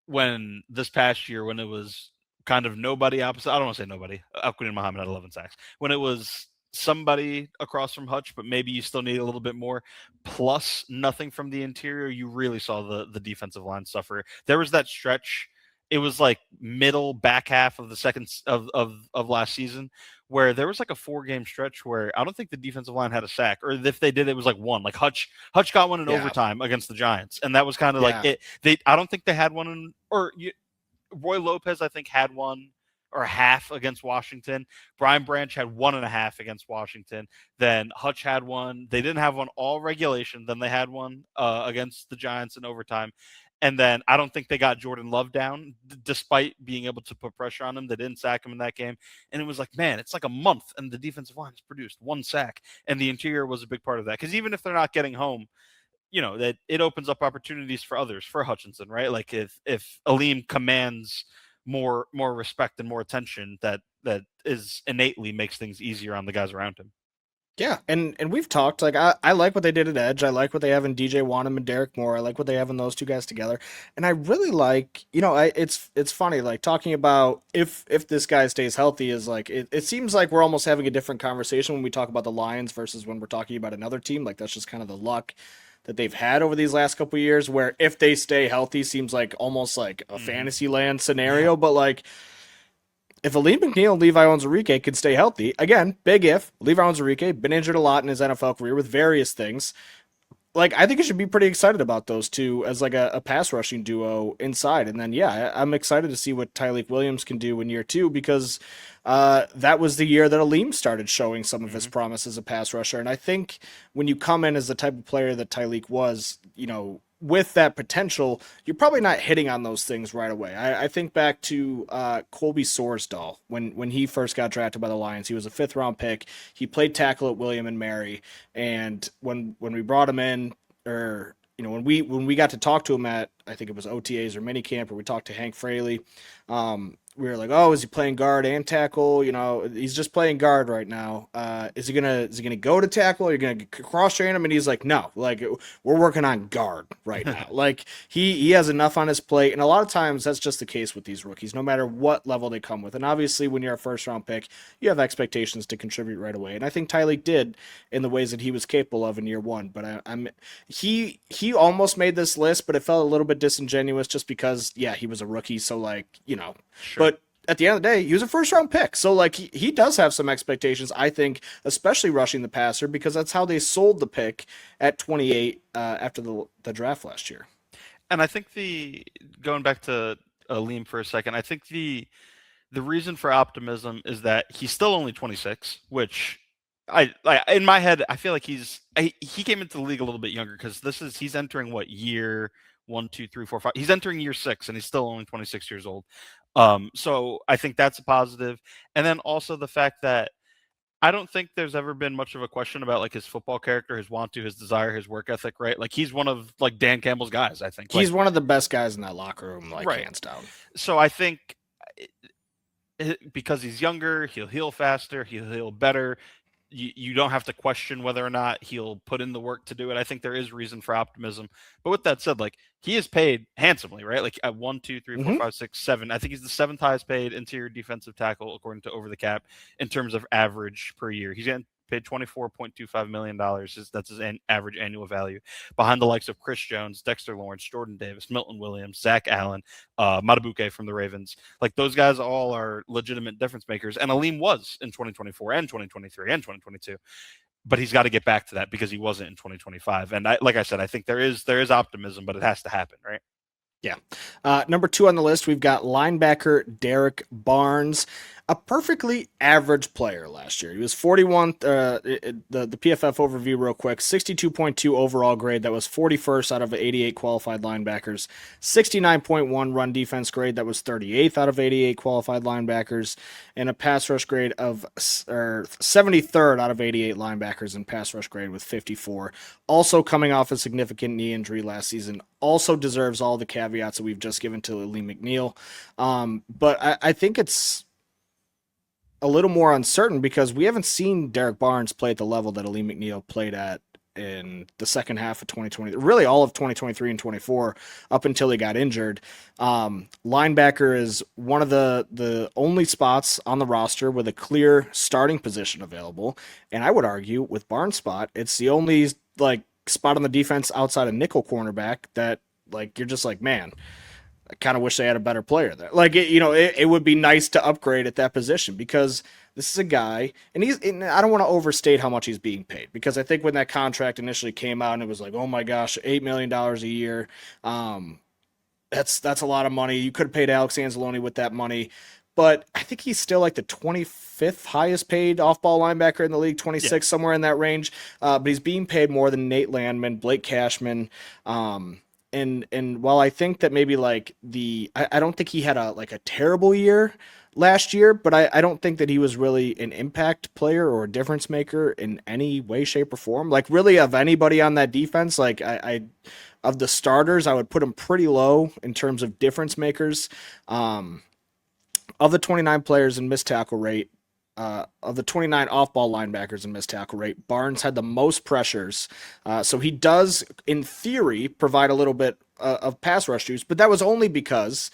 Speaker 2: when this past year, when it was kind of nobody opposite, I don't want to say nobody. Alquin Muhammad had 11 sacks. When it was somebody across from Hutch, but maybe you still need a little bit more, plus nothing from the interior, you really saw the defensive line suffer. There was that stretch. It was like middle back half of the second of last season where there was like a 4-game stretch where I don't think the defensive line had a sack, or if they did, it was like 1. Like Hutch got one in overtime against the Giants, and that was kind of like it. I don't think they had one Roy Lopez, I think, had one or half against Washington. Brian Branch had 1.5 against Washington. Then Hutch had one. They didn't have one all regulation. Then they had one against the Giants in overtime. And then I don't think they got Jordan Love down, despite being able to put pressure on him. They didn't sack him in that game. And it was like, man, it's like a month, and the defensive line has produced 1 sack. And the interior was a big part of that. Because even if they're not getting home, that it opens up opportunities for others, for Hutchinson, right? Like if Aleem commands more respect and more attention, that is innately makes things easier on the guys around him.
Speaker 1: Yeah, and we've talked, like, I like what they did at Edge. I like what they have in DJ Wanham and Derek Moore. I like what they have in those 2 guys together. And I really like, it's funny, like, talking about if this guy stays healthy is like, it seems like we're almost having a different conversation when we talk about the Lions versus when we're talking about another team. Like, that's just kind of the luck that they've had over these last couple of years, where if they stay healthy seems like almost like a fantasy land scenario. Yeah. But like, if Aleem McNeil and Levi Onwuzurike could stay healthy, again, big if, Levi Onwuzurike, been injured a lot in his NFL career with various things. Like, I think you should be pretty excited about those 2 as like a pass rushing duo inside. And then, I'm excited to see what Tyleek Williams can do in year 2, because that was the year that Aleem started showing some of his promise as a pass rusher. And I think when you come in as the type of player that Tyleek was, with that potential, you're probably not hitting on those things right away. I think back to Colby Sorsdahl when he first got drafted by the Lions. He was a 5th-round pick. He played tackle at William and Mary, and when we brought him in, or when we got to talk to him at, I think it was OTAs or minicamp, or we talked to Hank Fraley, we were like, oh, is he playing guard and tackle? You know, he's just playing guard right now. Is he gonna go to tackle? Are you gonna cross train him? And he's like, no, like we're working on guard right now. Like he has enough on his plate, and a lot of times that's just the case with these rookies, no matter what level they come with. And obviously, when you're a first round pick, you have expectations to contribute right away. And I think Tyleek did in the ways that he was capable of in year one. But he almost made this list, but it felt a little bit disingenuous just because he was a rookie. So like
Speaker 2: Sure.
Speaker 1: but at the end of the day, he was a first round pick. So like he does have some expectations, I think, especially rushing the passer, because that's how they sold the pick at 28 after the draft last year.
Speaker 2: And I think going back to Aleem for a second, I think the reason for optimism is that he's still only 26, which I in my head I feel like he came into the league a little bit younger, because he's entering what, year 1, 2, 3, 4, 5. He's entering year 6, and he's still only 26 years old. So I think that's a positive. And then also the fact that I don't think there's ever been much of a question about like his football character, his want to, his desire, his work ethic, right? Like he's one of like Dan Campbell's guys, I think.
Speaker 1: He's one of the best guys in that locker room, like
Speaker 2: right.
Speaker 1: Hands down.
Speaker 2: So I think because he's younger, he'll heal faster, he'll heal better. You don't have to question whether or not he'll put in the work to do it. I think there is reason for optimism. But with that said, like he is paid handsomely, right? Like at 1, 2, 3, 4, 5, 6, 7. I think he's the 7th highest paid interior defensive tackle according to Over the Cap in terms of average per year. He's getting paid $24.25 million. That's his average annual value, behind the likes of Chris Jones, Dexter Lawrence, Jordan Davis, Milton Williams, Zach Allen, Matabuke from the Ravens. Like those guys all are legitimate difference makers, and Aleem was in 2024 and 2023 and 2022. But he's got to get back to that because he wasn't in 2025. And like I said, I think there is optimism, but it has to happen, right?
Speaker 1: Yeah. Number 2 on the list, we've got linebacker Derek Barnes, a perfectly average player last year. He was 41th, the PFF overview real quick, 62.2 overall grade. That was 41st out of 88 qualified linebackers, 69.1 run defense grade. That was 38th out of 88 qualified linebackers, and a pass rush grade of 73rd out of 88 linebackers in pass rush grade with 54. Also coming off a significant knee injury last season. Also deserves all the caveats that we've just given to Lee McNeil. But I think it's a little more uncertain because we haven't seen Derek Barnes play at the level that Aleem McNeil played at in the second half of 2020, really all of 2023 and 24 up until he got injured. Linebacker is one of the only spots on the roster with a clear starting position available. And I would argue with Barnes' spot, it's the only like spot on the defense outside of nickel cornerback that like, you're just like, man, I kind of wish they had a better player there. Like, it would be nice to upgrade at that position because this is a guy, and I don't want to overstate how much he's being paid because I think when that contract initially came out and it was like, oh my gosh, $8 million a year, that's a lot of money. You could have paid Alex Anzalone with that money, but I think he's still like the 25th highest paid off-ball linebacker in the league, 26, somewhere in that range. But he's being paid more than Nate Landman, Blake Cashman, and while I think that maybe like I don't think he had a terrible year last year, but I don't think that he was really an impact player or a difference maker in any way, shape, or form. Like really of anybody on that defense, like I of the starters, I would put him pretty low in terms of difference makers. Of the 29 players in missed tackle rate, of the 29 off-ball linebackers in missed tackle rate, Barnes had the most pressures. So he does, in theory, provide a little bit of pass rush juice, but that was only because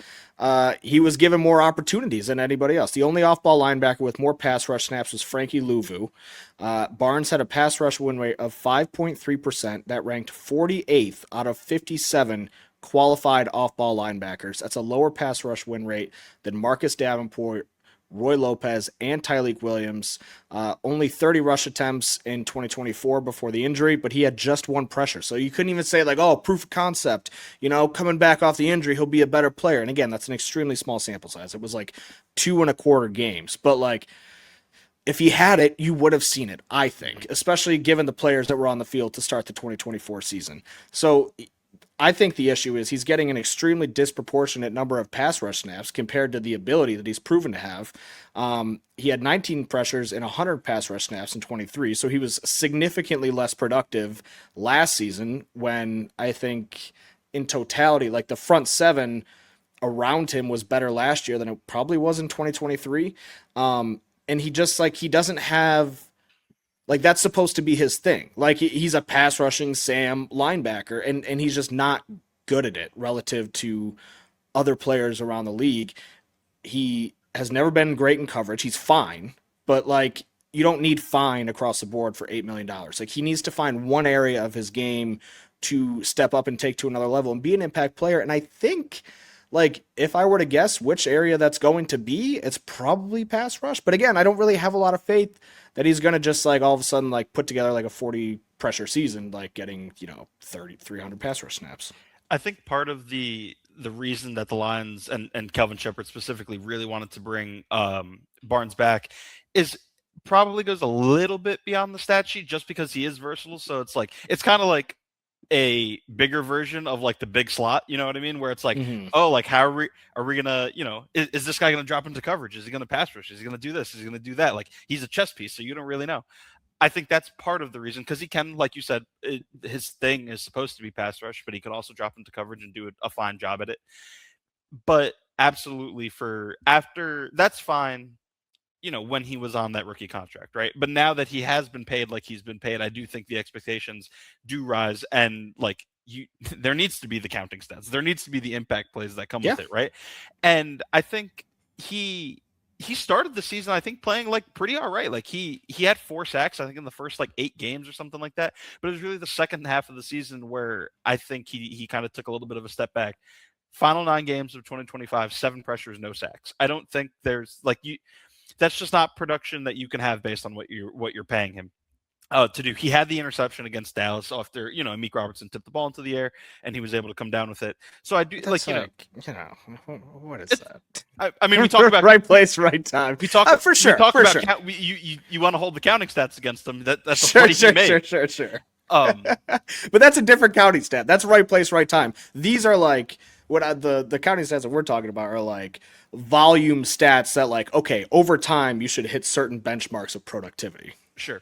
Speaker 1: he was given more opportunities than anybody else. The only off-ball linebacker with more pass rush snaps was Frankie Louvu. Barnes had a pass rush win rate of 5.3%. That ranked 48th out of 57 qualified off-ball linebackers. That's a lower pass rush win rate than Marcus Davenport, Roy Lopez, and Tyleek Williams. Only 30 rush attempts in 2024 before the injury, but he had just one pressure. So you couldn't even say like, oh, proof of concept, coming back off the injury, he'll be a better player. And again, that's an extremely small sample size. It was like 2.25 games, but like, if he had it, you would have seen it, I think, especially given the players that were on the field to start the 2024 season. So I think the issue is he's getting an extremely disproportionate number of pass rush snaps compared to the ability that he's proven to have. He had 19 pressures and 100 pass rush snaps in 23, so he was significantly less productive last season when I think in totality, like the front seven around him was better last year than it probably was in 2023. And he just like, he doesn't have, like, that's supposed to be his thing. Like, he's a pass rushing Sam linebacker, and he's just not good at it relative to other players around the league. He has never been great in coverage. He's fine, but like, you don't need fine across the board for $8 million. Like, he needs to find one area of his game to step up and take to another level and be an impact player. And I think, like, if I were to guess which area that's going to be, it's probably pass rush. But again, I don't really have a lot of faith that he's going to just like all of a sudden like put together like a 40 pressure season, like getting, 300 pass rush snaps.
Speaker 2: I think part of the reason that the Lions and Kelvin Shepard specifically really wanted to bring Barnes back is probably goes a little bit beyond the stat sheet, just because he is versatile. So it's kind of like a bigger version of like the big slot, you know what I mean? Where it's like, oh, like how are we gonna, is this guy gonna drop into coverage? Is he gonna pass rush? Is he gonna do this? Is he gonna do that? Like, he's a chess piece, so you don't really know. I think that's part of the reason, because he can, like you said, his thing is supposed to be pass rush, but he could also drop into coverage and do a fine job at it. But absolutely, that's fine, when he was on that rookie contract, right? But now that he has been paid like he's been paid, I do think the expectations do rise, and like there needs to be the counting stats. There needs to be the impact plays that come with it, right? And I think he started the season, I think, playing like pretty all right. Like he had 4 sacks, I think, in the first like 8 games or something like that. But it was really the second half of the season where I think he kind of took a little bit of a step back. Final 9 games of 2025, 7 pressures, no sacks. I don't think there's like that's just not production that you can have based on what you're paying him to do. He had the interception against Dallas after, Meek Robertson tipped the ball into the air and he was able to come down with it. So I do
Speaker 1: what is that?
Speaker 2: I mean, we talk about
Speaker 1: right place, right time.
Speaker 2: We talk
Speaker 1: for sure.
Speaker 2: We talk
Speaker 1: for
Speaker 2: about
Speaker 1: sure.
Speaker 2: You want to hold the counting stats against them. That's
Speaker 1: Sure,
Speaker 2: a point he made.
Speaker 1: Sure.
Speaker 2: But
Speaker 1: that's a different counting stat. That's right place, right time. These are like the counting stats that we're talking about are like volume stats that like, okay, over time you should hit certain benchmarks of productivity.
Speaker 2: Sure.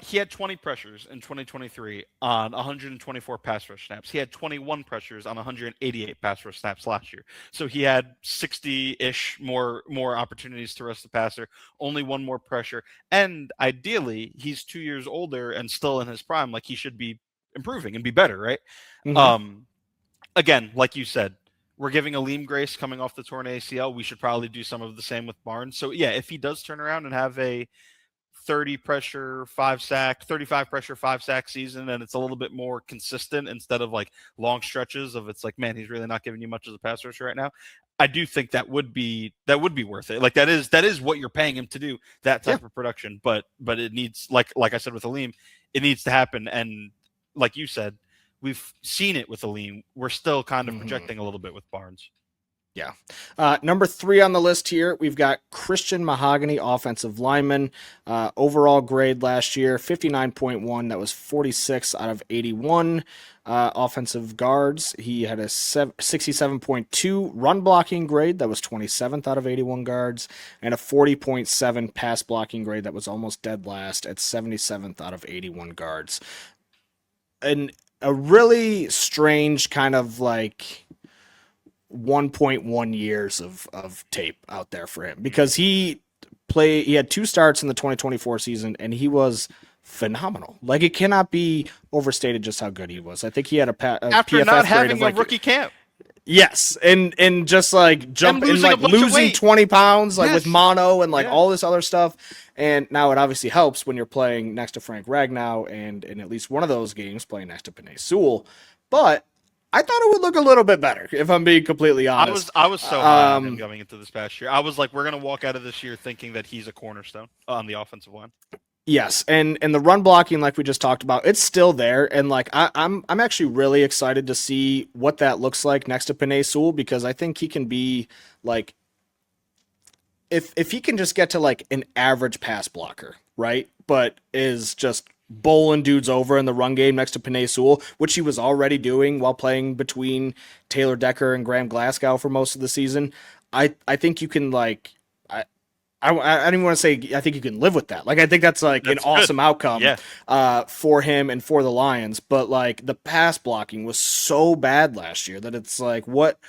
Speaker 2: He had 20 pressures in 2023 on 124 pass rush snaps. He had 21 pressures on 188 pass rush snaps last year. So he had 60-ish more opportunities to rush the passer, only 1 more pressure. And ideally, he's 2 years older and still in his prime. Like, he should be improving and be better, right? Again, like you said, we're giving Aleem grace coming off the torn ACL. We should probably do some of the same with Barnes. So yeah, if he does turn around and have a 35 pressure, 5 sack season, and it's a little bit more consistent instead of like long stretches of it's like, man, he's really not giving you much as a pass rusher right now. I do think that would be worth it. Like, that is what you're paying him to do, that type of production. But it needs, like I said with Aleem, it needs to happen. And like you said, we've seen it with Aleem. We're still kind of projecting a little bit with Barnes.
Speaker 1: Yeah. Number 3 on the list here, we've got Christian Mahogany, offensive lineman. Overall grade last year, 59.1. That was 46 out of 81 offensive guards. He had a 67.2 run blocking grade. That was 27th out of 81 guards. And a 40.7 pass blocking grade. That was almost dead last at 77th out of 81 guards. And a really strange kind of like 1.1 years of tape out there for him, because he had 2 starts in the 2024 season and he was phenomenal. Like, it cannot be overstated just how good he was. I think he had a
Speaker 2: after
Speaker 1: PFF
Speaker 2: not
Speaker 1: grade
Speaker 2: having
Speaker 1: of
Speaker 2: a
Speaker 1: like,
Speaker 2: rookie camp.
Speaker 1: Yes, and just like losing 20 pounds like with mono and like all this other stuff. And now it obviously helps when you're playing next to Frank Ragnow and in at least one of those games playing next to Penei Sewell. But I thought it would look a little bit better, if I'm being completely honest.
Speaker 2: I was so high on him going into this past year. I was like, we're going to walk out of this year thinking that he's a cornerstone on the offensive line.
Speaker 1: Yes, and the run blocking, like we just talked about, it's still there, and like I'm actually really excited to see what that looks like next to Penei Sewell, because I think he can be like, if he can just get to like an average pass blocker, right? But is just bowling dudes over in the run game next to Penei Sewell, which he was already doing while playing between Taylor Decker and Graham Glasgow for most of the season. I think you can like. I don't even want to say I think you can live with that. Like, I think that's like an awesome outcome for him and for the Lions. But like, the pass blocking was so bad last year that it's like, what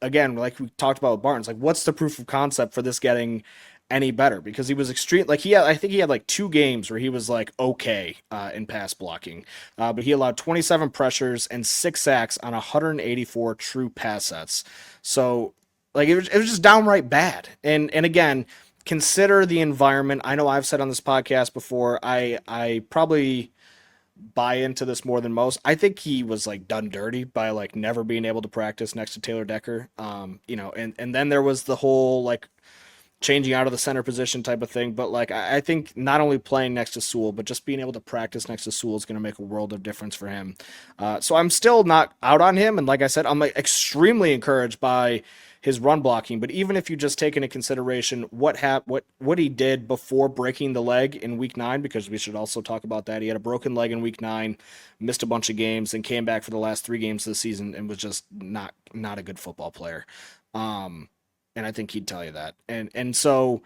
Speaker 1: again, like we talked about with Barnes, like what's the proof of concept for this getting any better? Because he was extreme. Like I think he had like 2 games where he was like okay in pass blocking, but he allowed 27 pressures and 6 sacks on 184 true pass sets. So like it was just downright bad. And again, consider the environment. I know I've said on this podcast before. I probably buy into this more than most. I think he was like done dirty by like never being able to practice next to Taylor Decker. And then there was the whole like changing out of the center position type of thing. But like I think not only playing next to Sewell, but just being able to practice next to Sewell is going to make a world of difference for him. So I'm still not out on him, and like I said, I'm like extremely encouraged by his run blocking. But even if you just take into consideration what he did before breaking the leg in week 9, because we should also talk about that. He had a broken leg in week 9, missed a bunch of games, and came back for the last 3 games of the season and was just not a good football player. And I think he'd tell you that. And so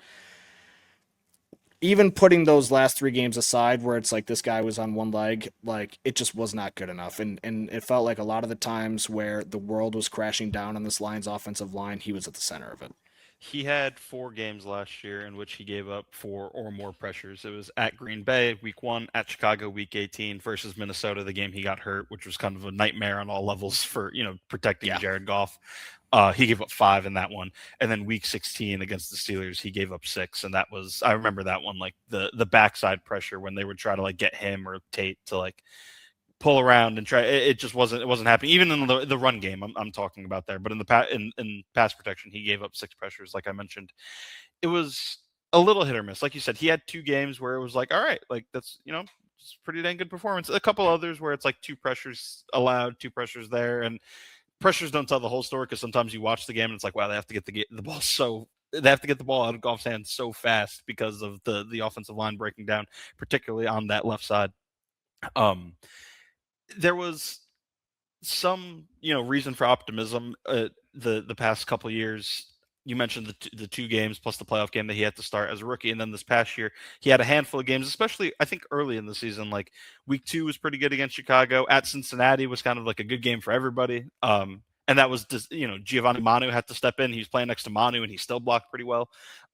Speaker 1: even putting those last 3 games aside where it's like this guy was on one leg, like it just was not good enough. And it felt like a lot of the times where the world was crashing down on this Lions offensive line, he was at the center of it.
Speaker 2: He had 4 games last year in which he gave up 4 or more pressures. It was at Green Bay, week 1, at Chicago, week 18, versus Minnesota, the game he got hurt, which was kind of a nightmare on all levels for, protecting Jared Goff. He gave up 5 in that one. And then week 16 against the Steelers, he gave up 6. And that was, I remember that one, like the backside pressure when they would try to like get him or Tate to like pull around and try. It just wasn't happening. Even in the run game, I'm talking about there. But in the in pass protection, he gave up 6 pressures, like I mentioned. It was a little hit or miss. Like you said, he had 2 games where it was like, all right, like that's it's pretty dang good performance. A couple others where it's like 2 pressures allowed, 2 pressures there, and pressures don't tell the whole story because sometimes you watch the game and it's like, wow, they have to get the ball they have to get the ball out of Goff's hands so fast because of the offensive line breaking down, particularly on that left side. There was some reason for optimism the past couple of years. You mentioned the 2 games plus the playoff game that he had to start as a rookie, and then this past year he had a handful of games, especially I think early in the season. Like week 2 was pretty good against Chicago. At Cincinnati was kind of like a good game for everybody. And that was just, Giovanni Manu had to step in. He was playing next to Manu, and he still blocked pretty well.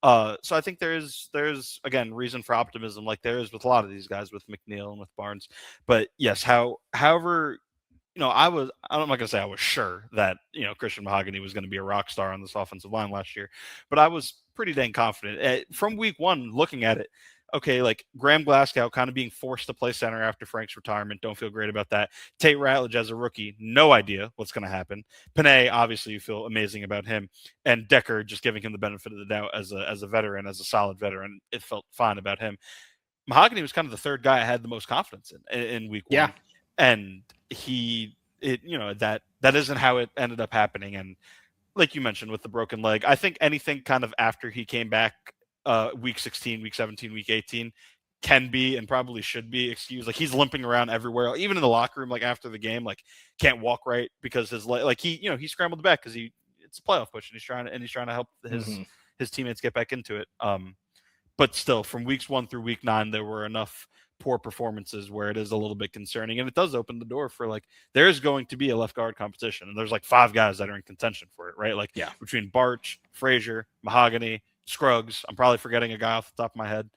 Speaker 2: So I think there's again reason for optimism, like there is with a lot of these guys, with McNeil and with Barnes. But yes, however. I'm not going to say I was sure that, Christian Mahogany was going to be a rock star on this offensive line last year, but I was pretty dang confident from week 1 looking at it. Okay, like Graham Glasgow kind of being forced to play center after Frank's retirement. Don't feel great about that. Tate Ratledge as a rookie, no idea what's going to happen. Panay, obviously you feel amazing about him. And Decker, just giving him the benefit of the doubt as a veteran, as a solid veteran. It felt fine about him. Mahogany was kind of the third guy I had the most confidence in week 1.
Speaker 1: Yeah.
Speaker 2: And that isn't how it ended up happening. And like you mentioned with the broken leg, I think anything kind of after he came back week 16, week 17, week 18 can be and probably should be excused. Like he's limping around everywhere, even in the locker room, like after the game, like can't walk right because his leg, like he scrambled back because it's a playoff push and he's trying to help his teammates get back into it. But still, from weeks 1 through week 9, there were enough poor performances where it is a little bit concerning, and it does open the door for like there's going to be a left guard competition, and there's like 5 guys that are in contention for it, right? Like between Barch, Frazier, Mahogany, Scruggs. I'm probably forgetting a guy off the top of my head.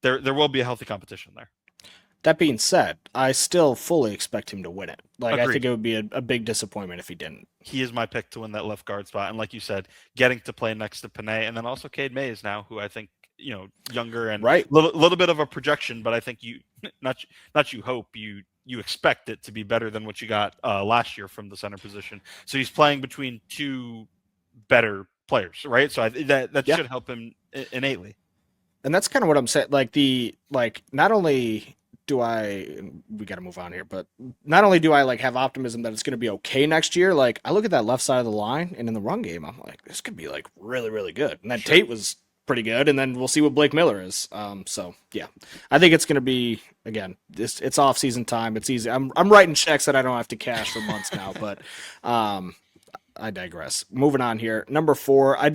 Speaker 2: There will be a healthy competition there.
Speaker 1: That being said, I still fully expect him to win it. Like
Speaker 2: Agreed.
Speaker 1: I think it would be a big disappointment if he didn't.
Speaker 2: He is my pick to win that left guard spot, and like you said, getting to play next to Panay, and then also Cade Mays now, who I think younger and
Speaker 1: right,
Speaker 2: little bit of a projection, but I think you hope you expect it to be better than what you got last year from the center position. So he's playing between 2 better players, right? So that should help him innately.
Speaker 1: And that's kind of what I'm saying. Not only do we got to move on here, but not only do I have optimism that it's going to be okay next year, like I look at that left side of the line and in the run game, I'm like, this could be like really, really good. And then Tate was pretty good, and then we'll see what Blake Miller is. So yeah, I think it's going to be, again, it's off season time. It's easy. I'm writing checks that I don't have to cash for months now, but I digress. Moving on here. Number 4, I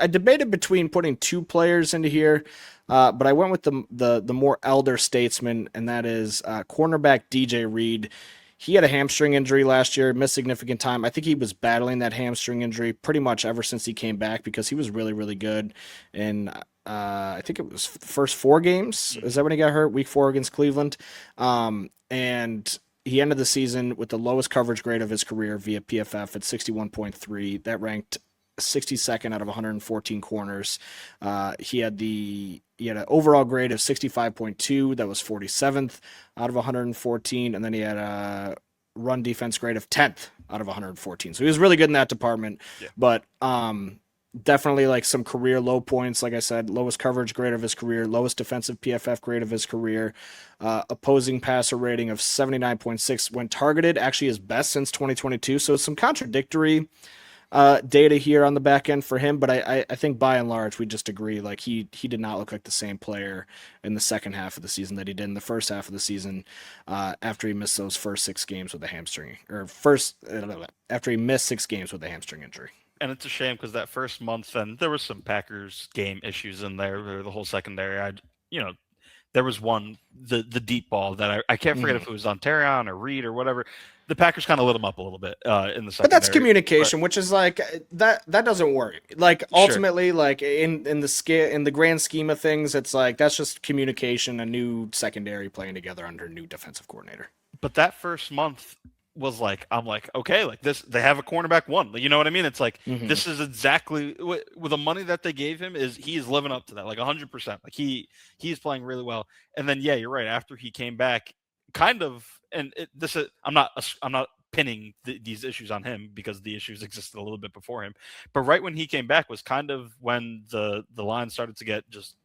Speaker 1: debated between putting 2 players into here, but I went with the more elder statesman, and that is cornerback DJ Reed. he had a hamstring injury last year, missed significant time. I think he was battling that hamstring injury pretty much ever since he came back because he was really, really good. And I think it was the first 4 games. Is that when he got hurt? Week 4 against Cleveland. And he ended the season with the lowest coverage grade of his career via PFF at 61.3. That ranked 62nd out of 114 corners. He had an overall grade of 65.2. That was 47th out of 114, and then he had a run defense grade of 10th out of 114. So he was really good in that department. Yeah. But definitely like some career low points. Like I said, lowest coverage grade of his career, lowest defensive PFF grade of his career, opposing passer rating of 79.6 when targeted, actually his best since 2022. So some contradictory data here on the back end for him, but I think by and large we just agree like he did not look like the same player in the second half of the season that he did in the first half of the season after he missed those first 6 games with a hamstring after he missed 6 games with a hamstring injury.
Speaker 2: And it's a shame because that first month, then there was some Packers game issues in there. The whole secondary, there was one, the deep ball that I can't forget if it was on Terrion or Reed or whatever. The Packers kind of lit him up a little bit in the secondary.
Speaker 1: But that's communication, which is like that doesn't worry. Like ultimately, like in the grand scheme of things, it's like that's just communication, a new secondary playing together under a new defensive coordinator.
Speaker 2: But that first month was like, I'm like, okay, like this, they have a cornerback 1. You know what I mean? It's like, this is exactly with the money that they gave him he is living up to that, like 100%. Like he's playing really well. And then, yeah, you're right. After he came back, kind of, and I'm not pinning these issues on him because the issues existed a little bit before him. But right when he came back was kind of when the line started to get just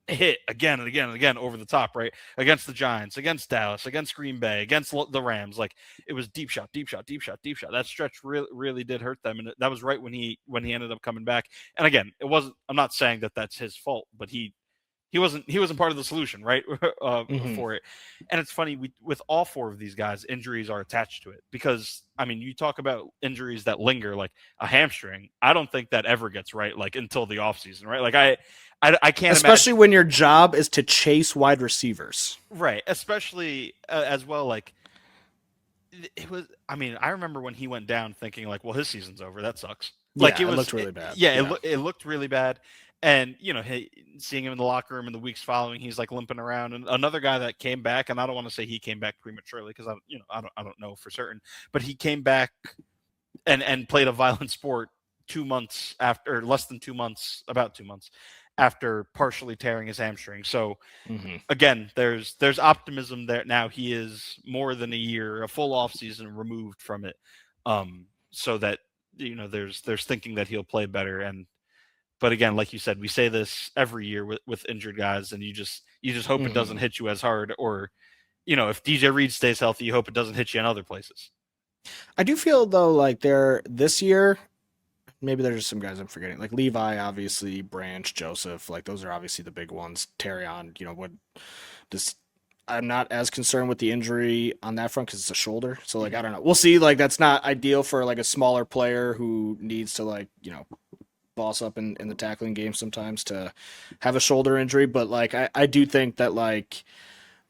Speaker 2: hit again and again and again over the top, right? Against the Giants, against Dallas, against Green Bay, against the Rams. Like it was deep shot. That stretch really did hurt them. And that was right when he ended up coming back. And again, I'm not saying that that's his fault, but he wasn't part of the solution, right? For it. And it's funny, with all 4 of these guys, injuries are attached to it because, I mean, you talk about injuries that linger, like a hamstring. I don't think that ever gets right, like until the offseason, right? Like I can't
Speaker 1: especially when your job is to chase wide receivers.
Speaker 2: Right. Especially as well, like it was, I mean, I remember when he went down thinking like, well, his season's over. That sucks. Like
Speaker 1: it looked really bad.
Speaker 2: Yeah. It looked really bad. And, seeing him in the locker room in the weeks following, he's like limping around. And another guy that came back, and I don't want to say he came back prematurely because I don't know for certain, but he came back and played a violent sport 2 months after, or less than 2 months, about 2 months after partially tearing his hamstring. So again, there's optimism there. Now he is more than a full off season removed from it. So that, there's thinking that he'll play better. But again, like you said, we say this every year with injured guys, and you just hope it doesn't hit you as hard. Or, if DJ Reed stays healthy, you hope it doesn't hit you in other places.
Speaker 1: I do feel though like this year, maybe there's just some guys I'm forgetting, like Levi, obviously, Branch, Joseph, like those are obviously the big ones. Terrion, I'm not as concerned with the injury on that front because it's a shoulder. So like I don't know, we'll see. Like that's not ideal for like a smaller player who needs to boss up in the tackling game sometimes to have a shoulder injury. But like I do think that like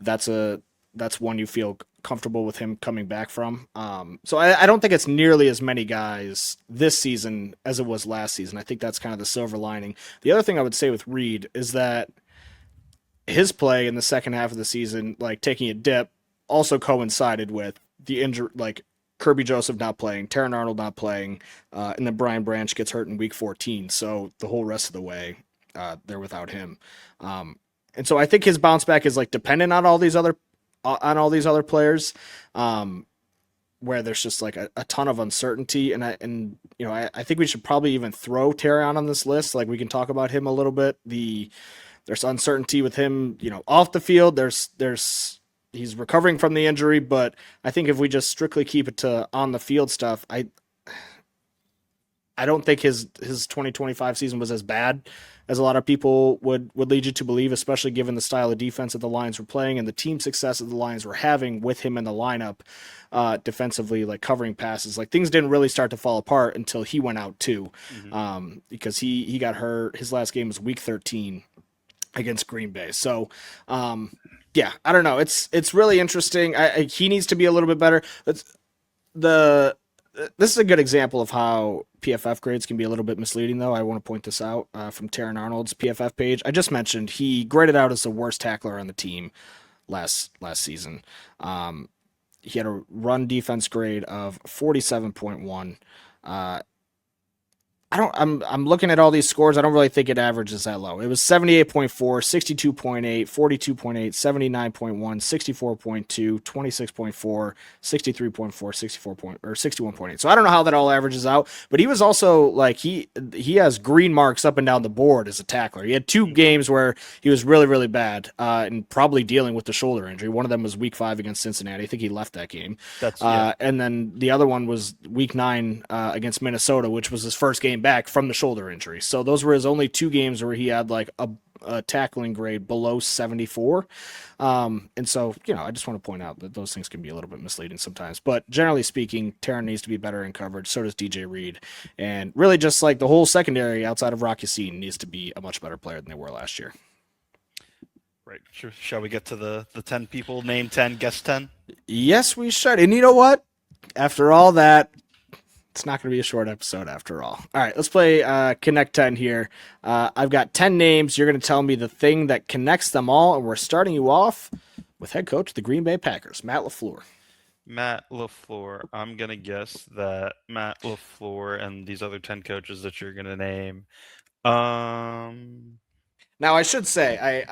Speaker 1: that's one you feel comfortable with him coming back from. So I don't think it's nearly as many guys this season as it was last season. I think that's kind of the silver lining. The other thing I would say with Reed is that his play in the second half of the season, like taking a dip, also coincided with the injury, like Kirby Joseph not playing, Taron Arnold not playing, and then Brian Branch gets hurt in week 14. So the whole rest of the way, they're without him. And so I think his bounce back is like dependent on all these other players, where there's just like a ton of uncertainty. And I think we should probably even throw Terrion on this list. Like we can talk about him a little bit. There's uncertainty with him, off the field. He's recovering from the injury, but I think if we just strictly keep it to on the field stuff, I don't think his 2025 season was as bad as a lot of people would lead you to believe, especially given the style of defense that the Lions were playing and the team success that the Lions were having with him in the lineup defensively, like covering passes. Like things didn't really start to fall apart until he went out too, because he got hurt. His last game was week 13 against Green Bay. So yeah, I don't know. It's really interesting. He needs to be a little bit better. This is a good example of how PFF grades can be a little bit misleading, though. I want to point this out from Taron Arnold's PFF page. I just mentioned he graded out as the worst tackler on the team last season. He had a run defense grade of 47.1. I'm looking at all these scores. I don't really think it averages that low. It was 78.4, 62.8, 42.8, 79.1, 64.2, 26.4, 63.4, 64 point or 61.8. So I don't know how that all averages out, but he was also like he has green marks up and down the board as a tackler. He had 2 games where he was really, really bad and probably dealing with the shoulder injury. One of them was week 5 against Cincinnati. I think he left that game. And then the other one was week 9 against Minnesota, which was his first game back from the shoulder injury. So those were his only 2 games where he had like a tackling grade below 74. And so, I just want to point out that those things can be a little bit misleading sometimes. But generally speaking, Taron needs to be better in coverage. So does DJ Reed. And really just like the whole secondary outside of Rock Ya-Sin needs to be a much better player than they were last year.
Speaker 2: Right. Shall we get to the 10 people? Name 10, guess 10?
Speaker 1: Yes, we should. And you know what? After all that, it's not going to be a short episode after all. All right, let's play Connect 10 here. I've got 10 names. You're going to tell me the thing that connects them all, and we're starting you off with head coach of the Green Bay Packers, Matt LaFleur.
Speaker 2: Matt LaFleur. I'm going to guess that Matt LaFleur and these other 10 coaches that you're going to name.
Speaker 1: Now, I should say,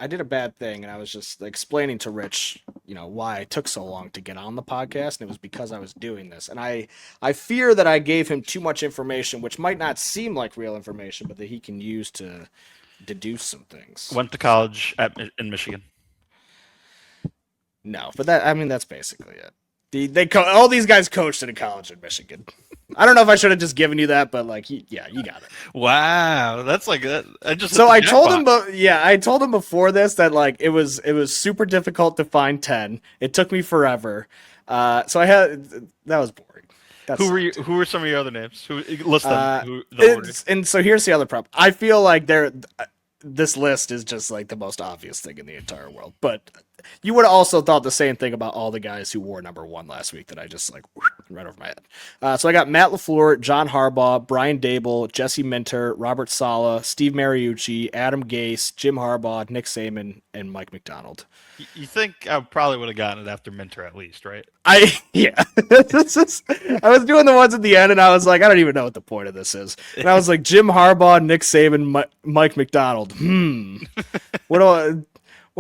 Speaker 1: I did a bad thing, and I was just explaining to Rich, why I took so long to get on the podcast, and it was because I was doing this. And I fear that I gave him too much information, which might not seem like real information, but that he can use to deduce some things.
Speaker 2: Went to college in Michigan.
Speaker 1: No, but that's basically it. All these guys coached at a college in Michigan. I don't know if I should have just given you that, but you got it.
Speaker 2: Wow, that's like that.
Speaker 1: I told him, I told him before this that it was super difficult to find 10. It took me forever. So that was boring.
Speaker 2: Who were some of your other names? Who list them?
Speaker 1: And so here's the other problem. I feel like this list is just the most obvious thing in the entire world, but you would have also thought the same thing about all the guys who wore number 1 last week that I just right over my head. So I got Matt LaFleur, John Harbaugh, Brian Dable, Jesse Minter, Robert Saleh, Steve Mariucci, Adam Gase, Jim Harbaugh, Nick Saban, and Mike McDonald.
Speaker 2: You think I probably would have gotten it after Minter at least, right?
Speaker 1: I was doing the ones at the end, and I was like, I don't even know what the point of this is. And I was like, Jim Harbaugh, Nick Saban, Mike McDonald. What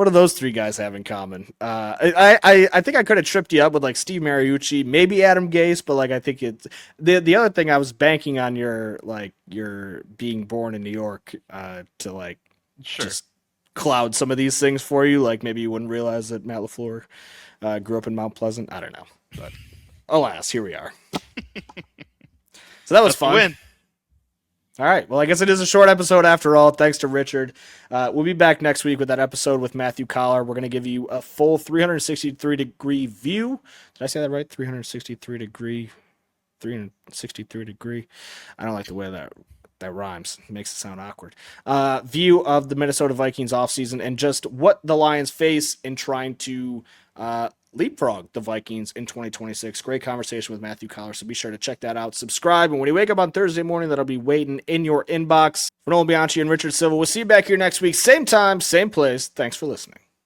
Speaker 1: do those 3 guys have in common? I think I could have tripped you up with Steve Mariucci, maybe Adam Gase, but I think it's the other thing. I was banking on your being born in New York to just cloud some of these things for you. Maybe you wouldn't realize that Matt LaFleur grew up in Mount Pleasant. I don't know, but alas, here we are. So that was fun.
Speaker 2: Win.
Speaker 1: All right. Well, I guess it is a short episode after all. Thanks to Richard. We'll be back next week with that episode with Matthew Collar. We're going to give you a full 363-degree view. Did I say that right? 363-degree. I don't like the way that rhymes. It makes it sound awkward. View of the Minnesota Vikings offseason and just what the Lions face in trying to leapfrog the Vikings in 2026. Great conversation with Matthew Collar, so be sure to check that out. Subscribe, and when you wake up on Thursday morning, that'll be waiting in your inbox. For Nolan Bianchi and Richard Silva, we'll see you back here next week. Same time, same place. Thanks for listening.